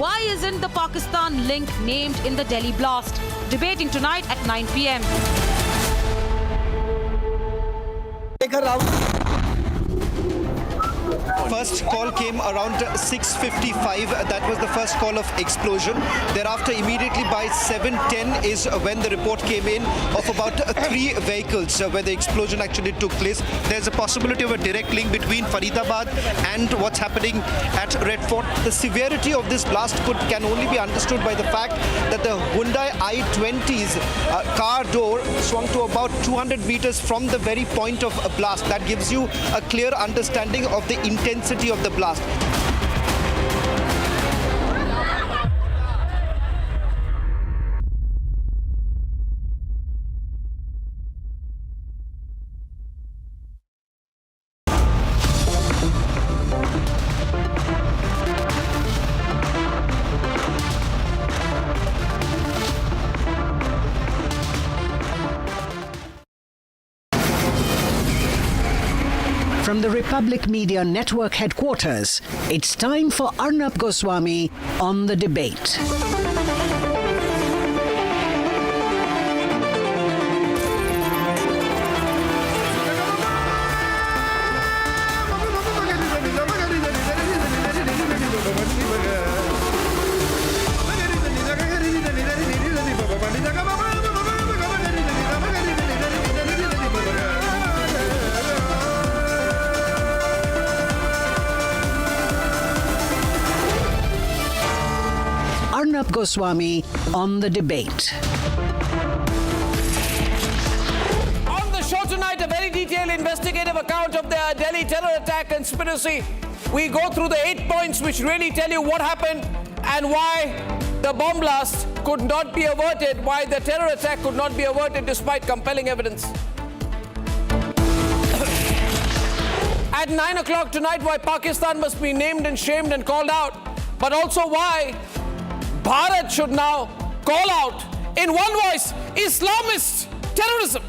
Why isn't the Pakistan link named in the Delhi blast? Debating tonight at 9 p.m. First call came around 6:55. That was the first call of explosion. Thereafter, immediately by 7:10 is when the report came in of about 3 vehicles where the explosion actually took place. There's a possibility of a direct link between Faridabad and what's happening at Red Fort. The severity of this blast can only be understood by the fact that the Hyundai i20's car door swung to about 200 meters from the very point of a blast. That gives you a clear understanding of the intensity of the blast. From the Republic Media Network headquarters, it's time for Arnab Goswami on The Debate. Arnab Goswami on The Debate. On the show tonight, a very detailed investigative account of the Delhi terror attack conspiracy. We go through the 8 points which really tell you what happened and why the bomb blast could not be averted, why the terror attack could not be averted despite compelling evidence. At 9 o'clock tonight, why Pakistan must be named and shamed and called out, but also why Bharat should now call out in one voice Islamist terrorism.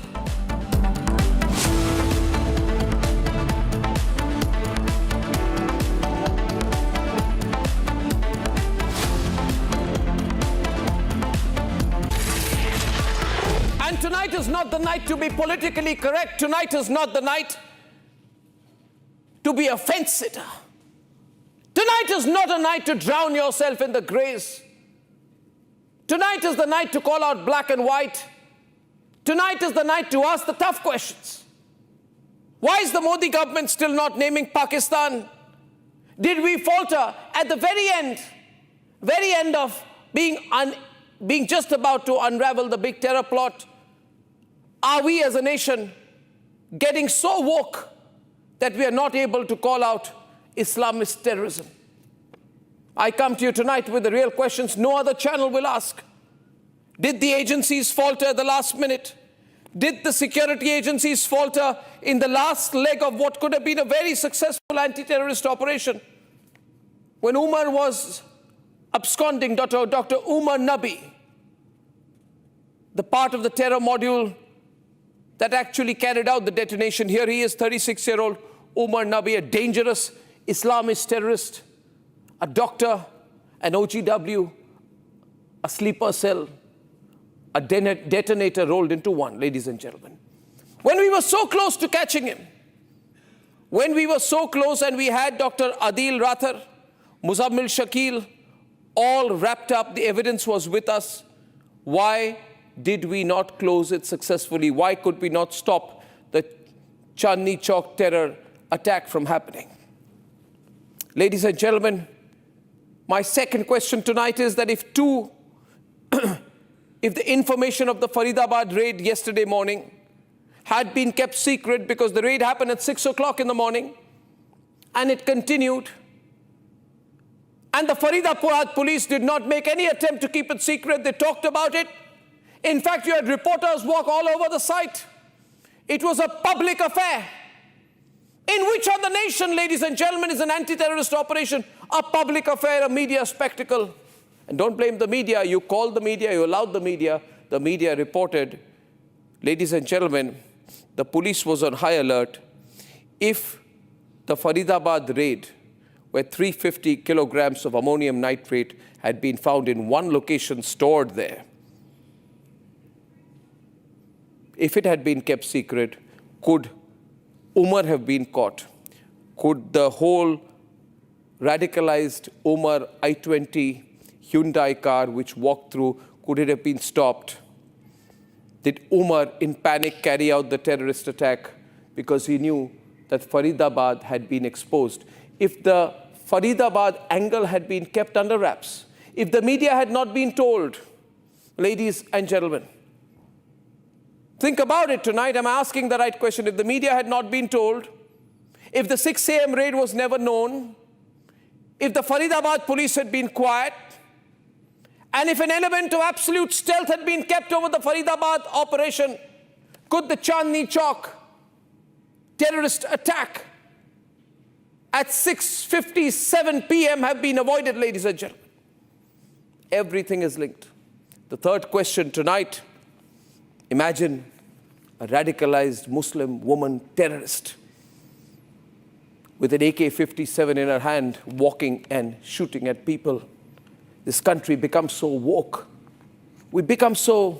And tonight is not the night to be politically correct. Tonight is not the night to be a fence-sitter. Tonight is not a night to drown yourself in the grays. Tonight is the night to call out black and white. Tonight is the night to ask the tough questions. Why is the Modi government still not naming Pakistan? Did we falter at the very end of being just about to unravel the big terror plot? Are we as a nation getting so woke that we are not able to call out Islamist terrorism? I come to you tonight with the real questions no other channel will ask. Did the agencies falter at the last minute? Did the security agencies falter in the last leg of what could have been a very successful anti-terrorist operation? When Umar was absconding, Dr. Umar Nabi, the part of the terror module that actually carried out the detonation, here he is, 36-year-old Umar Nabi, a dangerous Islamist terrorist, a doctor, an OGW, a sleeper cell, a detonator rolled into one, ladies and gentlemen. When we were so close to catching him, when we were so close and we had Dr. Adil Rathar, Muzammil Shakil, all wrapped up, the evidence was with us. Why did we not close it successfully? Why could we not stop the Chandni Chowk terror attack from happening. Ladies and gentlemen, my second question tonight is that if the information of the Faridabad raid yesterday morning had been kept secret because the raid happened at 6 o'clock in the morning and it continued, and the Faridabad police did not make any attempt to keep it secret, they talked about it. In fact, you had reporters walk all over the site. It was a public affair. In which other nation, ladies and gentlemen, is an anti-terrorist operation a public affair, a media spectacle? And don't blame the media. You called the media, you allowed the media reported. Ladies and gentlemen, the police was on high alert. If the Faridabad raid, where 350 kilograms of ammonium nitrate had been found in one location stored there, if it had been kept secret, could Umar have been caught? Could the whole radicalized Umar I-20 Hyundai car which walked through, could it have been stopped? Did Umar in panic carry out the terrorist attack because he knew that Faridabad had been exposed? If the Faridabad angle had been kept under wraps, if the media had not been told, ladies and gentlemen, think about it tonight. I'm asking the right question. If the media had not been told, if the 6 a.m. raid was never known, if the Faridabad police had been quiet, and if an element of absolute stealth had been kept over the Faridabad operation, could the Chandni Chowk terrorist attack at 6:57 p.m. have been avoided, ladies and gentlemen? Everything is linked. The third question tonight, imagine a radicalized Muslim woman terrorist with an AK-57 in her hand, walking and shooting at people. This country becomes so woke. We become such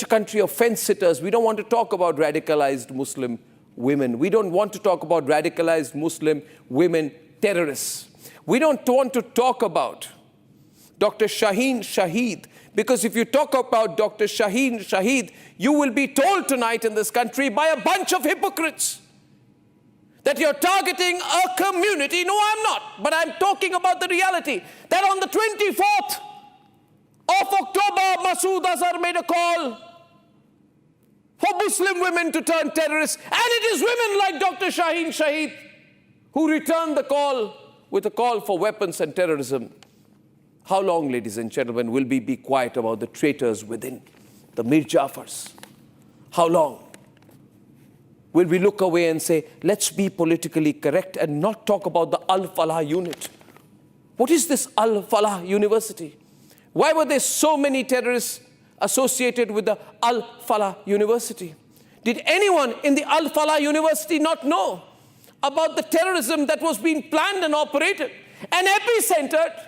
a country of fence-sitters. We don't want to talk about radicalized Muslim women. We don't want to talk about radicalized Muslim women terrorists. We don't want to talk about Dr. Shaheen Shaheed, because if you talk about Dr. Shaheen Shaheed, you will be told tonight in this country by a bunch of hypocrites that you're targeting a community. No, I'm not, but I'm talking about the reality that on the 24th of October, Masood Azhar made a call for Muslim women to turn terrorists, and it is women like Dr. Shaheen Shaheed who returned the call with a call for weapons and terrorism. How long, ladies and gentlemen, will we be quiet about the traitors within, the Mir Jafars? How long will we look away and say, let's be politically correct and not talk about the Al-Falah unit? What is this Al-Falah University? Why were there so many terrorists associated with the Al-Falah University? Did anyone in the Al-Falah University not know about the terrorism that was being planned and operated and epicentered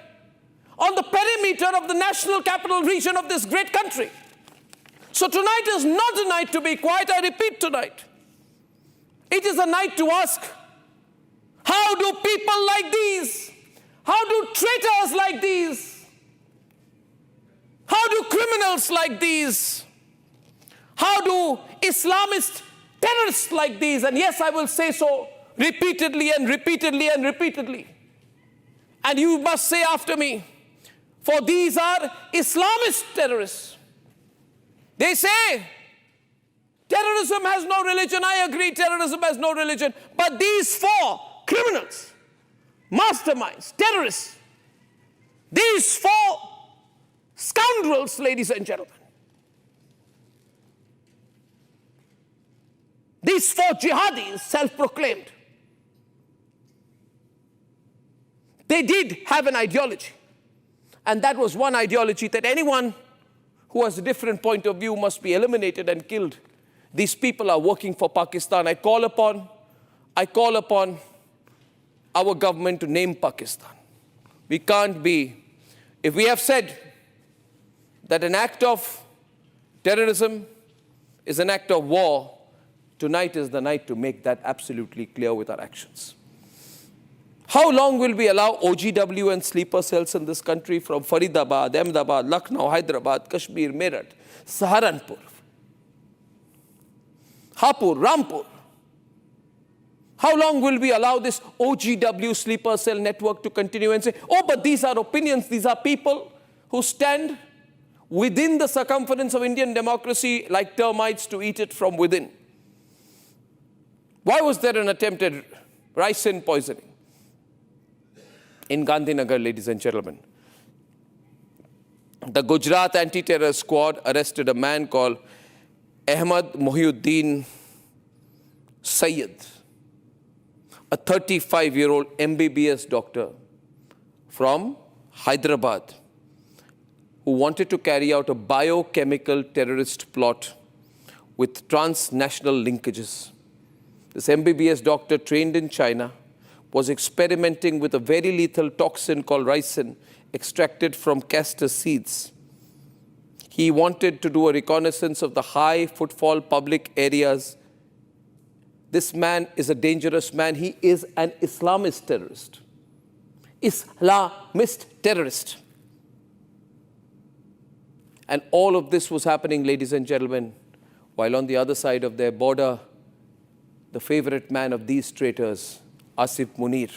on the perimeter of the national capital region of this great country? So tonight is not a night to be quiet. I repeat tonight. It is a night to ask, how do people like these, how do traitors like these, how do criminals like these, how do Islamist terrorists like these, and yes, I will say so repeatedly and repeatedly and repeatedly, and you must say after me, for these are Islamist terrorists. They say terrorism has no religion. I agree, terrorism has no religion. But these four criminals, masterminds, terrorists, these four scoundrels, ladies and gentlemen, these four jihadis, self-proclaimed, they did have an ideology. And that was one ideology that anyone who has a different point of view must be eliminated and killed. These people are working for Pakistan. I call upon our government to name Pakistan. We can't be, if we have said that an act of terrorism is an act of war, tonight is the night to make that absolutely clear with our actions. How long will we allow OGW and sleeper cells in this country from Faridabad, Ahmedabad, Lucknow, Hyderabad, Kashmir, Meerut, Saharanpur, Hapur, Rampur, How long will we allow this OGW sleeper cell network to continue and say, oh, but these are opinions, these are people who stand within the circumference of Indian democracy like termites to eat it from within? Why was there an attempted ricin poisoning in Gandhinagar, ladies and gentlemen? The Gujarat anti-terror squad arrested a man called Ahmad Mohiuddin Sayyid, a 35-year-old MBBS doctor from Hyderabad who wanted to carry out a biochemical terrorist plot with transnational linkages. This MBBS doctor, trained in China, was experimenting with a very lethal toxin called ricin, extracted from castor seeds. He wanted to do a reconnaissance of the high footfall public areas. This man is a dangerous man. He is an Islamist terrorist. Islamist terrorist. And all of this was happening, ladies and gentlemen, while on the other side of their border, the favorite man of these traitors, Asif Munir,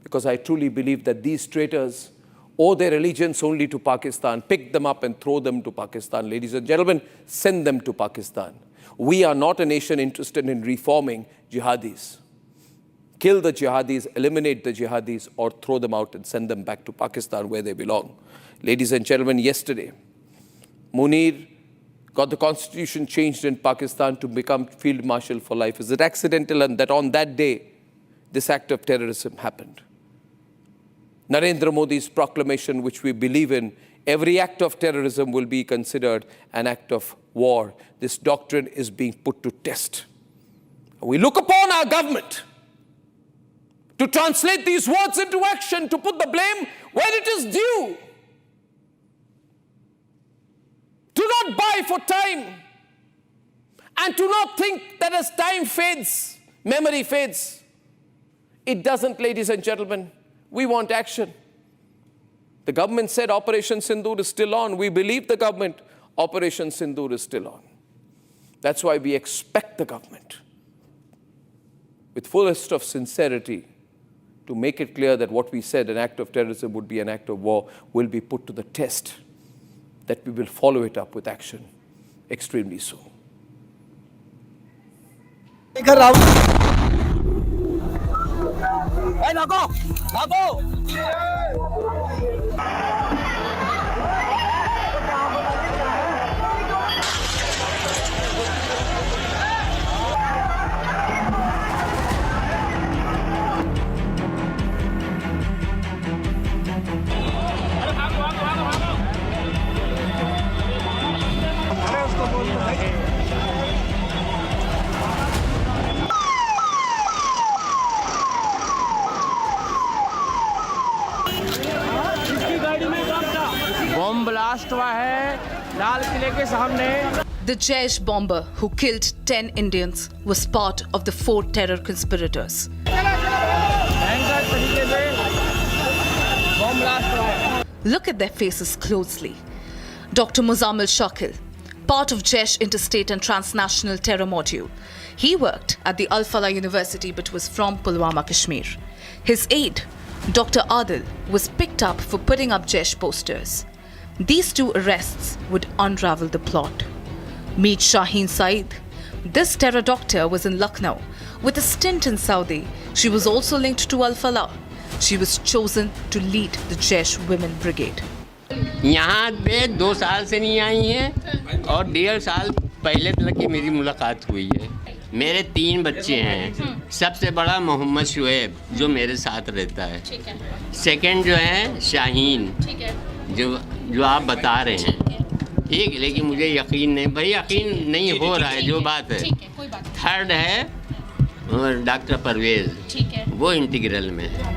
because I truly believe that these traitors owe their allegiance only to Pakistan. Pick them up and throw them to Pakistan. Ladies and gentlemen, send them to Pakistan. We are not a nation interested in reforming jihadis. Kill the jihadis, eliminate the jihadis, or throw them out and send them back to Pakistan where they belong. Ladies and gentlemen, yesterday, Munir got the constitution changed in Pakistan to become field marshal for life. Is it accidental and that on that day, this act of terrorism happened? Narendra Modi's proclamation, which we believe in, every act of terrorism will be considered an act of war. This doctrine is being put to test. We look upon our government to translate these words into action, to put the blame where it is due. Do not buy for time, and do not think that as time fades, memory fades. It doesn't, ladies and gentlemen. We want action. The government said Operation Sindoor is still on. We believe the government. Operation Sindoor is still on. That's why we expect the government, with fullest of sincerity, to make it clear that what we said, an act of terrorism would be an act of war, will be put to the test, that we will follow it up with action, extremely soon. The Jaish bomber who killed 10 Indians was part of the 4 terror conspirators. Look at their faces closely. Dr. Muzammil Shakil, part of Jaish Interstate and Transnational Terror Module. He worked at the Al-Falah University but was from Pulwama, Kashmir. His aide, Dr. Adil, was picked up for putting up Jaish posters. These 2 arrests would unravel the plot. Meet Shaheen Saeed. This terror doctor was in Lucknow with a stint in Saudi. She was also linked to Al-Falah. She was chosen to lead the Jaish Women Brigade. यहाँ पे 2 साल से नहीं आई हैं और 1.5 साल पहले तक की मेरी मुलाकात हुई है। मेरे 3 बच्चे हैं। सबसे बड़ा मोहम्मद शुएब जो मेरे साथ रहता है। सेकंड जो है शाहीन, जो आप बता रहे हैं, ठीक, लेकिन मुझे यकीन नहीं, भाई यकीन नहीं हो रहा है जो बात है। थर्ड है डॉक्टर परवेज, वो इंटीग्रल में है।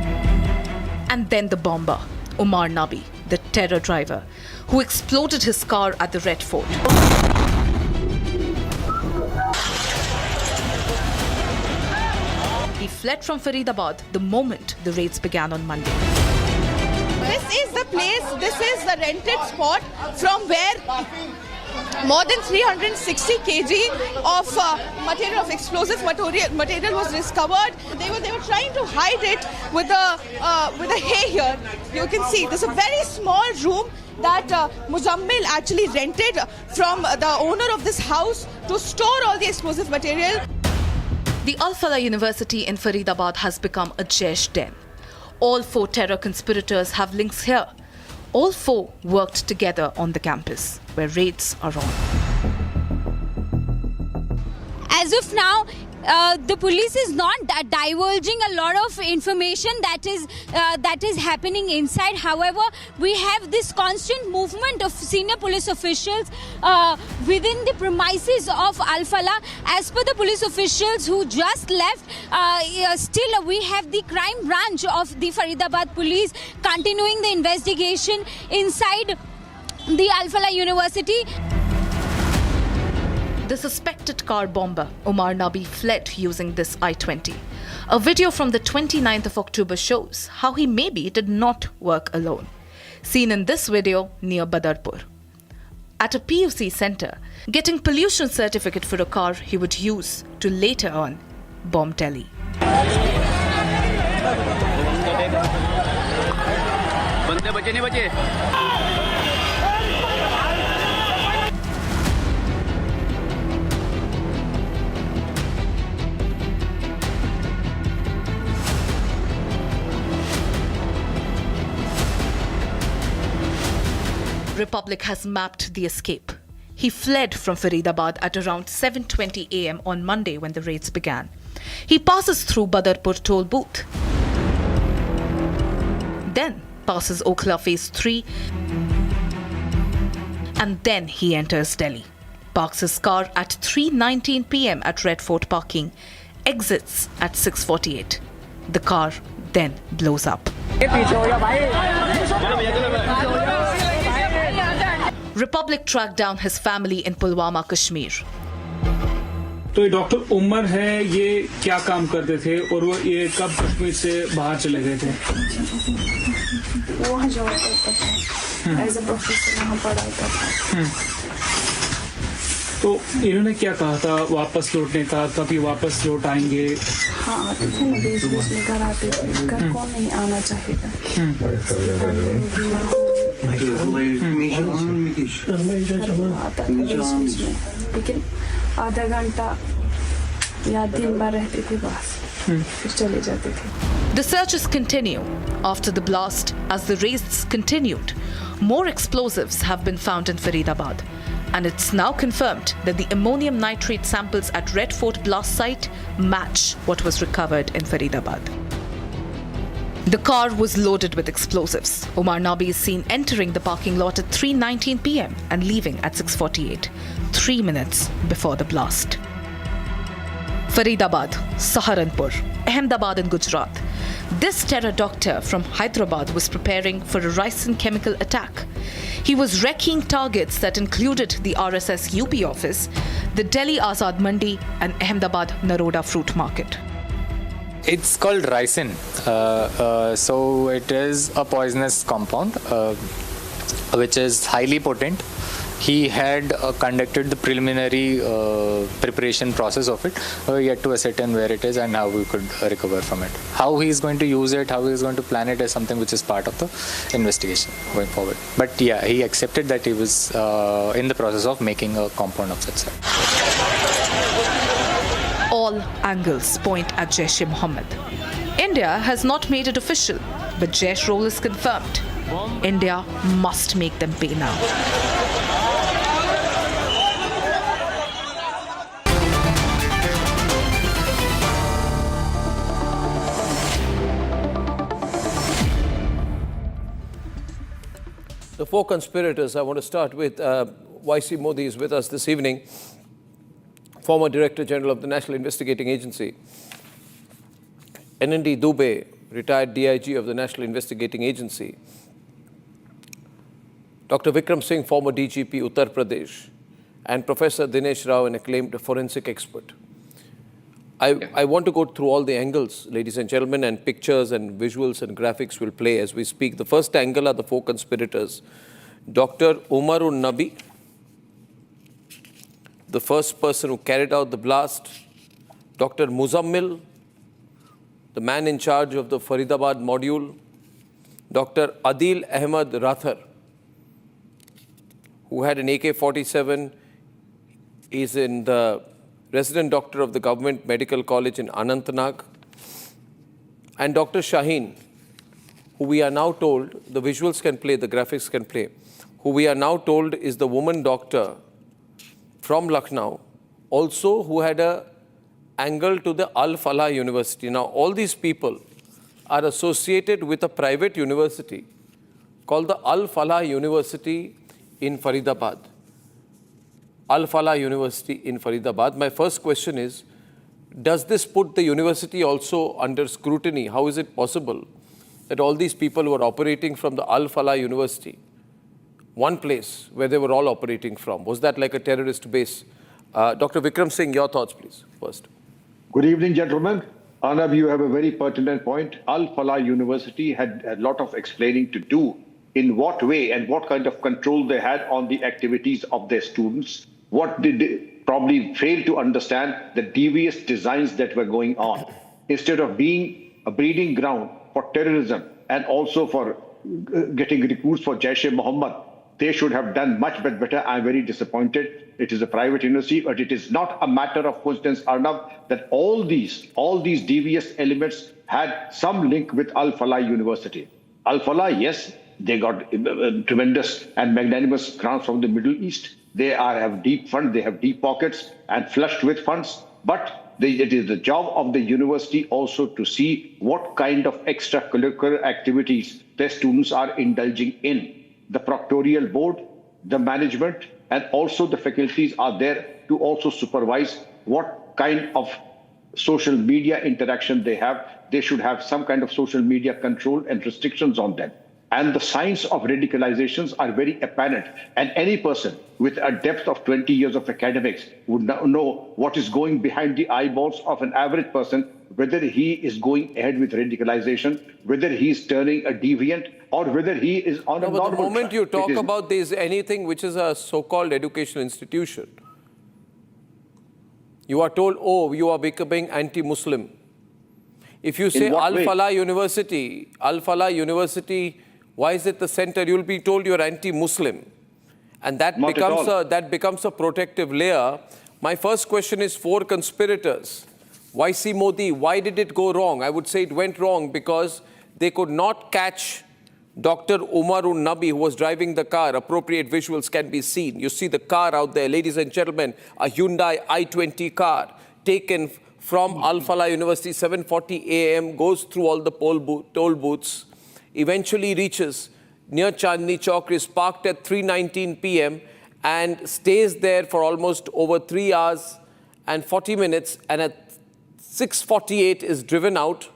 And then the bomber, Umar Nabi, the terror driver, who exploded his car at the Red Fort. He fled from Faridabad the moment the raids began on Monday. This is the place, this is the rented spot from where more than 360 kg of material, of explosive material was discovered. They were trying to hide it with a hay here. You can see there's a very small room that Muzammil actually rented from the owner of this house to store all the explosive material. The Al-Falah University in Faridabad has become a Jaish den. All 4 terror conspirators have links here. All 4 worked together on the campus, where raids are on. As of now, the police is not divulging a lot of information that is happening inside. However, we have this constant movement of senior police officials within the premises of Al-Falah. As per the police officials who just left, still we have the crime branch of the Faridabad police continuing the investigation inside the Al-Falah University. The suspected car bomber, Omar Nabi, fled using this I-20. A video from the 29th of October shows how he maybe did not work alone. Seen in this video near Badarpur. At a PUC center, getting pollution certificate for a car he would use to later on bomb Delhi. Republic has mapped the escape. He fled from Faridabad at around 7:20 a.m. on Monday when the raids began. He passes through Badarpur toll booth, then passes Okhla Phase 3, and then he enters Delhi. Parks his car at 3:19 p.m. at Red Fort parking, exits at 6:48. The car then blows up. Republic tracked down his family in Pulwama, Kashmir. तो ये doctor Umar है, ये क्या काम करते थे और वो ये कब कश्मीर से बाहर चले गए थे? वो वहाँ जॉब करता था, एज अ प्रोफेसर वहाँ पढ़ाता था। तो इन्होंने क्या कहा था वापस लौटने का, कब ये वापस लौट आएंगे? हाँ आते थे ना, बीच में घर आते थे, घर कौन नहीं आना चाहेगा। लेकिन आधा घंटा या दिन भर रहते थे बस, फिर चले जाते थे। The searches continue. After the blast, as the raids continued, more explosives have been found in Faridabad. And it's now confirmed that the ammonium nitrate samples at Red Fort blast site match what was recovered in Faridabad. The car was loaded with explosives. Omar Nabi is seen entering the parking lot at 3:19 p.m. and leaving at 6:48, 3 minutes before the blast. Faridabad, Saharanpur, Ahmedabad in Gujarat. This terror doctor from Hyderabad was preparing for a ricin chemical attack. He was wrecking targets that included the RSS UP office, the Delhi Azad Mandi and Ahmedabad Naroda fruit market. It's called ricin. So it is a poisonous compound which is highly potent. He had conducted the preliminary preparation process of it, yet to ascertain where it is and how we could recover from it. How he is going to use it, how he is going to plan it is something which is part of the investigation going forward. But yeah, he accepted that he was in the process of making a compound of that sort. All angles point at Jaish-e-Mohammed. India has not made it official, but Jaish role is confirmed. India must make them pay now. The 4 conspirators, I want to start with YC Modi is with us this evening, former Director General of the National Investigating Agency. NND Dubey, retired DIG of the National Investigating Agency. Dr. Vikram Singh, former DGP, Uttar Pradesh. And Professor Dinesh Rao, an acclaimed forensic expert. I want to go through all the angles, ladies and gentlemen, and pictures and visuals and graphics will play as we speak. The first angle are the 4 conspirators. Dr. Umarun Nabi, the first person who carried out the blast, Dr. Muzammil, the man in charge of the Faridabad module, Dr. Adil Ahmed Rathar, who had an AK-47, is in the resident doctor of the Government Medical College in Anantnag, and Dr. Shaheen, who we are now told, the visuals can play, the graphics can play, who we are now told is the woman doctor from Lucknow, also who had an angle to the Al-Falah University. Now, all these people are associated with a private university called the Al-Falah University in Faridabad. Al-Falah University in Faridabad. My first question is, does this put the university also under scrutiny? How is it possible that all these people were operating from the Al-Falah University, one place where they were all operating from? Was that like a terrorist base? Dr. Vikram Singh, your thoughts, please, first. Good evening, gentlemen. Arnab, you have a very pertinent point. Al-Falah University had a lot of explaining to do in what way and what kind of control they had on the activities of their students. What did they probably fail to understand the devious designs that were going on. Instead of being a breeding ground for terrorism and also for getting recruits for Jaish-e-Mohammed, they should have done much better. I'm very disappointed. It is a private university, but it is not a matter of coincidence, Arnab, that all these devious elements had some link with Al-Falah University. Al-Falah, yes, they got tremendous and magnanimous grants from the Middle East. They have deep funds, they have deep pockets and flushed with funds. But it is the job of the university also to see what kind of extracurricular activities their students are indulging in. The proctorial board, the management, and also the faculties are there to also supervise what kind of social media interaction they have. They should have some kind of social media control and restrictions on them. And the signs of radicalizations are very apparent. And any person with a depth of 20 years of academics would know what is going behind the eyeballs of an average person, whether he is going ahead with radicalization, whether he is turning a deviant, or whether he is on a normal track. The moment you talk about this, anything which is a so-called educational institution, you are told, oh, you are becoming anti-Muslim. If you say Al-Falah University, why is it the center? You'll be told you're anti-Muslim. And that becomes a protective layer. My first question is for conspirators. YC Modi, why did it go wrong? I would say it went wrong because they could not catch Dr. Umarun Nabi, who was driving the car. Appropriate visuals can be seen. You see the car out there, ladies and gentlemen, a Hyundai i20 car taken from Al-Falah University, 7:40 a.m., goes through all the toll booths, eventually reaches near Chandni Chowk, is parked at 3:19 p.m. and stays there for almost over 3 hours and 40 minutes, and at 6:48 is driven out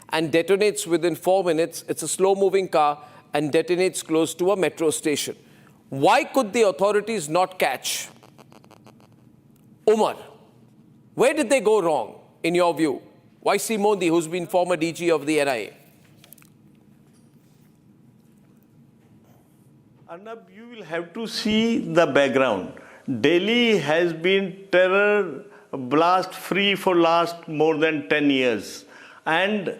and detonates within 4 minutes. It's a slow-moving car and detonates close to a metro station. Why could the authorities not catch Umar? Where did they go wrong, in your view? YC Modi, who's been former DG of the NIA. Arnab, you will have to see the background. Delhi has been terror blast free for last more than 10 years. And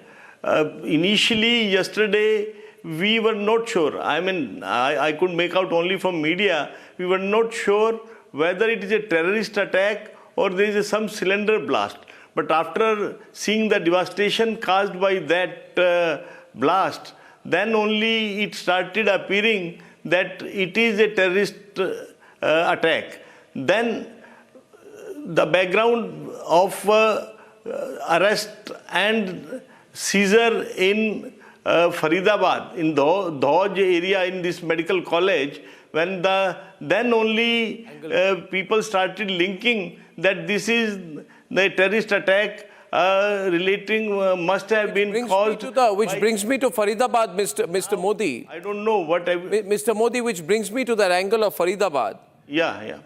initially, yesterday, we were not sure. I mean, I could make out only from media. We were not sure whether it is a terrorist attack or there is some cylinder blast. But after seeing the devastation caused by that blast, then only it started appearing that it is a terrorist attack. Then the background of arrest and seizure in Faridabad, in Dhauj area in this medical college, when then only people started linking that this is the terrorist attack relating must have been caused. Which brings me to Faridabad, Mr. Modi. I don't know what Mr. Modi, which brings me to that angle of Faridabad. Yeah.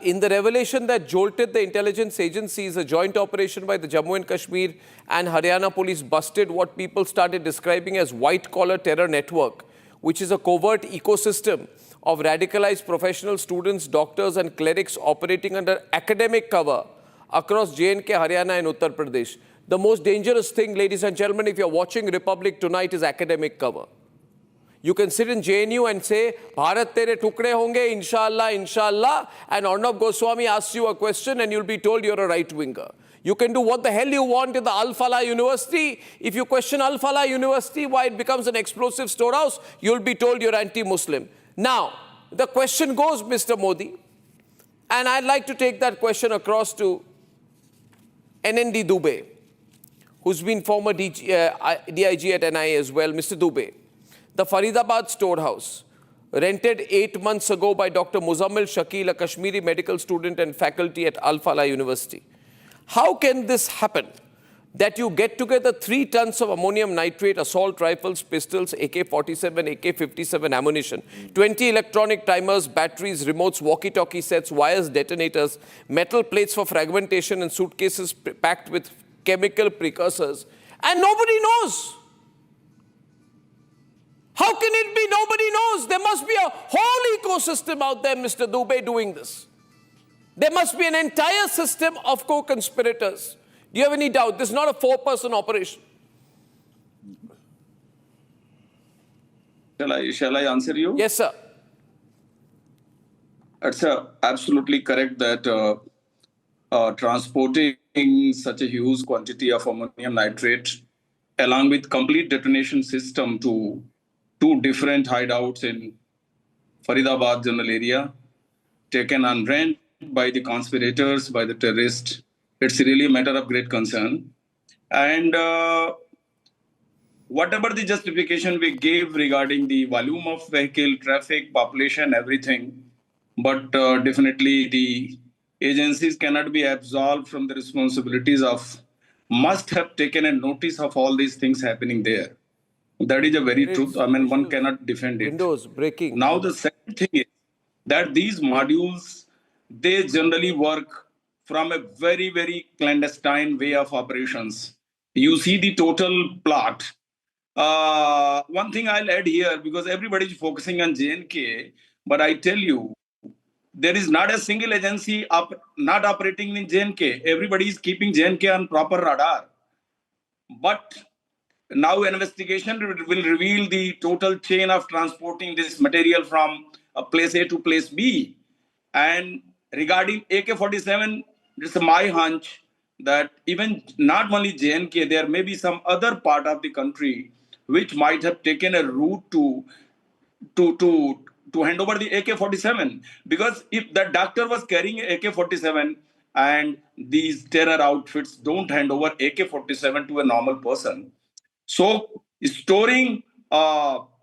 In the revelation that jolted the intelligence agencies, a joint operation by the Jammu and Kashmir and Haryana police busted what people started describing as white-collar terror network, which is a covert ecosystem of radicalized professional students, doctors and clerics operating under academic cover across J&K, Haryana and Uttar Pradesh. The most dangerous thing, ladies and gentlemen, if you're watching Republic tonight, is academic cover. You can sit in JNU and say, Bharat tere tukde honge, inshallah, inshallah, and Arnab Goswami asks you a question and you'll be told you're a right-winger. You can do what the hell you want in the Al-Falah University. If you question Al-Falah University, why it becomes an explosive storehouse, you'll be told you're anti-Muslim. Now, the question goes, Mr. Modi, and I'd like to take that question across to NND Dubey, who's been former DIG at NIA as well. Mr. Dubey, the Faridabad storehouse, rented 8 months ago by Dr. Muzammil Shakil, a Kashmiri medical student and faculty at Al-Falah University. How can this happen that you get together 3 tons of ammonium nitrate, assault rifles, pistols, AK-47, AK-57 ammunition, 20 electronic timers, batteries, remotes, walkie-talkie sets, wires, detonators, metal plates for fragmentation and suitcases packed with chemical precursors, and nobody knows? How can it be nobody knows? There must be a whole ecosystem out there, Mr. Dubey, doing this. There must be an entire system of co-conspirators. Do you have any doubt? This is not a 4-person operation. Shall I answer you? Yes, sir. It's absolutely correct that transporting such a huge quantity of ammonium nitrate along with complete detonation system to 2 different hideouts in Faridabad general area, taken on rent by the conspirators, by the terrorists. It's really a matter of great concern. And whatever the justification we gave regarding the volume of vehicle, traffic, population, everything, but definitely the agencies cannot be absolved from the responsibilities of must have taken a notice of all these things happening there. That is a very truth. I mean, one cannot defend it. Windows breaking. Now, the second thing is that these modules, they generally work from a very, very clandestine way of operations. You see the total plot. One thing I'll add here, because everybody is focusing on J&K, but I tell you, there is not a single agency not operating in J&K. Everybody is keeping J&K on proper radar. But now investigation will reveal the total chain of transporting this material from place A to place B. And regarding AK-47, it's my hunch that even not only J&K, there may be some other part of the country which might have taken a route to hand over the AK-47. Because if the doctor was carrying AK-47 and these terror outfits don't hand over AK-47 to a normal person, so storing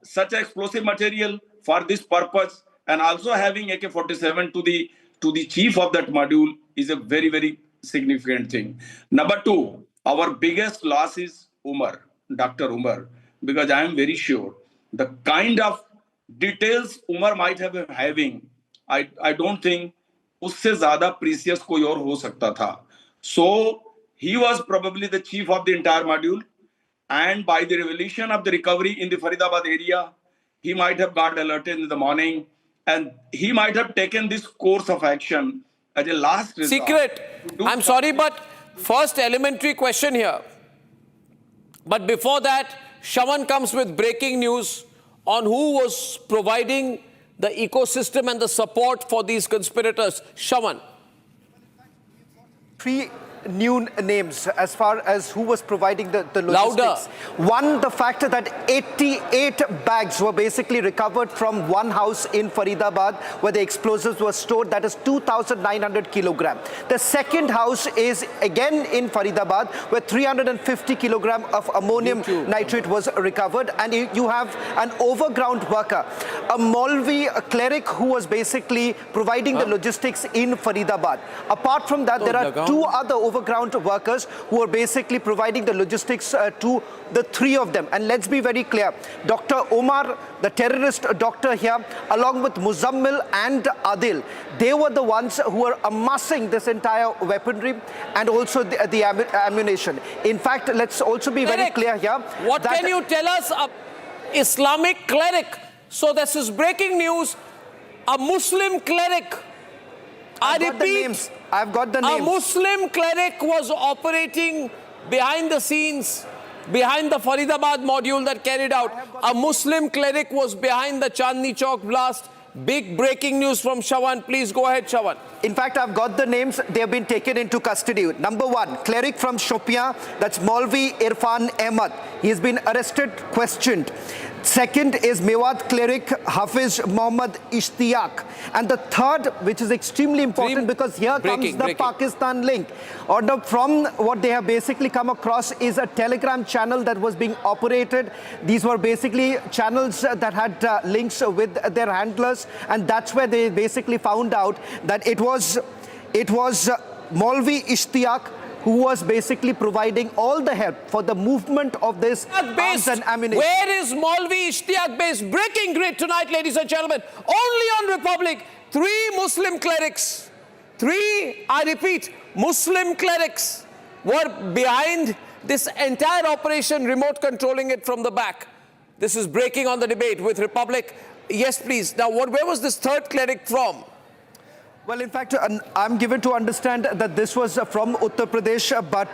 such explosive material for this purpose and also having AK-47 to the chief of that module is a very, very significant thing. Number 2, our biggest loss is Umar, Dr. Umar, because I am very sure the kind of details Umar might have been having, I don't think usse zyada precious koi aur ho sakta tha. So he was probably the chief of the entire module, and by the revelation of the recovery in the Faridabad area, he might have got alerted in the morning and he might have taken this course of action as a last resort. Secret. I'm sorry, but first elementary question here. But before that, Shaman comes with breaking news on who was providing the ecosystem and the support for these conspirators. Shaman. 3 new names as far as who was providing the logistics. Louder. One, the fact that 88 bags were basically recovered from one house in Faridabad where the explosives were stored. That is 2,900 kilograms. The second house is again in Faridabad where 350 kilograms of ammonium nitrate was recovered. And you have an overground worker, a Maulvi, a cleric who was basically providing the logistics in Faridabad. Apart from that, there are 2 other overground workers who are basically providing the logistics to the 3 of them. And let's be very clear, Dr. Omar, the terrorist doctor here, along with Muzammil and Adil, they were the ones who were amassing this entire weaponry and also the ammunition. In fact, let's also be very clear here. What can you tell us of Islamic cleric? So this is breaking news. A Muslim cleric. I repeat, I've got the names. A Muslim cleric was operating behind the scenes, behind the Faridabad module that carried out. A Muslim cleric was behind the Chandni Chowk blast. Big breaking news from Shawan. Please go ahead, Shawan. In fact, I've got the names. They have been taken into custody. Number one, cleric from Shopian, that's Maulvi Irfan Ahmad. He has been arrested, questioned. Second is Mewat cleric Hafiz Mohammad Ishtiaq. And the third, which is extremely important because here comes the Pakistan link. Or from what they have basically come across is a Telegram channel that was being operated. These were basically channels that had links with their handlers. And that's where they basically found out that it was Maulvi Ishtiaq who was basically providing all the help for the movement of this arms and ammunition. Where is Maulvi Ishtiaq based? Breaking grid tonight, ladies and gentlemen. Only on Republic, 3 Muslim clerics. 3, I repeat, Muslim clerics were behind this entire operation, remote controlling it from the back. This is breaking on the debate with Republic. Yes, please. Now, where was this third cleric from? Well, in fact, I'm given to understand that this was from Uttar Pradesh, but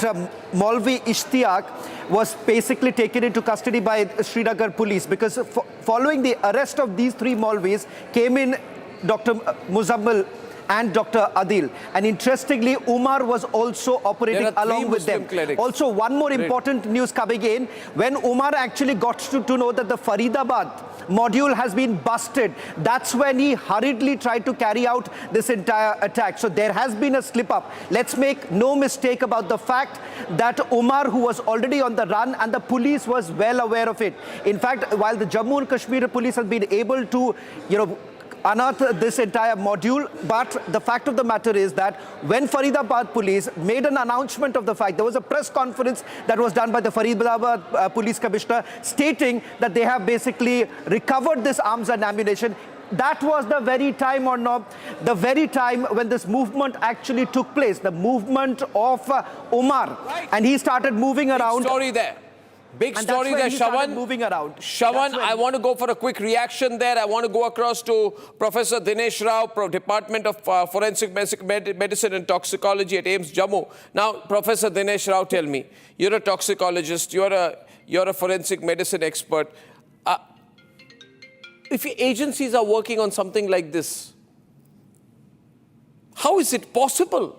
Maulvi Ishtiaq was basically taken into custody by Srinagar police because following the arrest of these 3 Maulvis came in Dr. Muzammil and Dr. Adil. And interestingly, Umar was also operating along with them. Clerics. Also, one more important news coming in. When Umar actually got to know that the Faridabad module has been busted, that's when he hurriedly tried to carry out this entire attack. So there has been a slip up. Let's make no mistake about the fact that Umar, who was already on the run, and the police was well aware of it. In fact, while the Jammu and Kashmir police have been able to, unearth this entire module, but the fact of the matter is that when Faridabad police made an announcement of the fact, there was a press conference that was done by the Faridabad police commissioner stating that they have basically recovered this arms and ammunition. That was the very time, Arnab, the very time when this movement actually took place, the movement of Umar. Right. And he started moving around. Big story there. Big story there, Shawan. Moving around. Shawan, I want to go for a quick reaction there. I want to go across to Professor Dinesh Rao, Department of Forensic Medicine and Toxicology at AIIMS Jammu. Now, Professor Dinesh Rao, tell me, you're a toxicologist, you're a forensic medicine expert. If agencies are working on something like this, how is it possible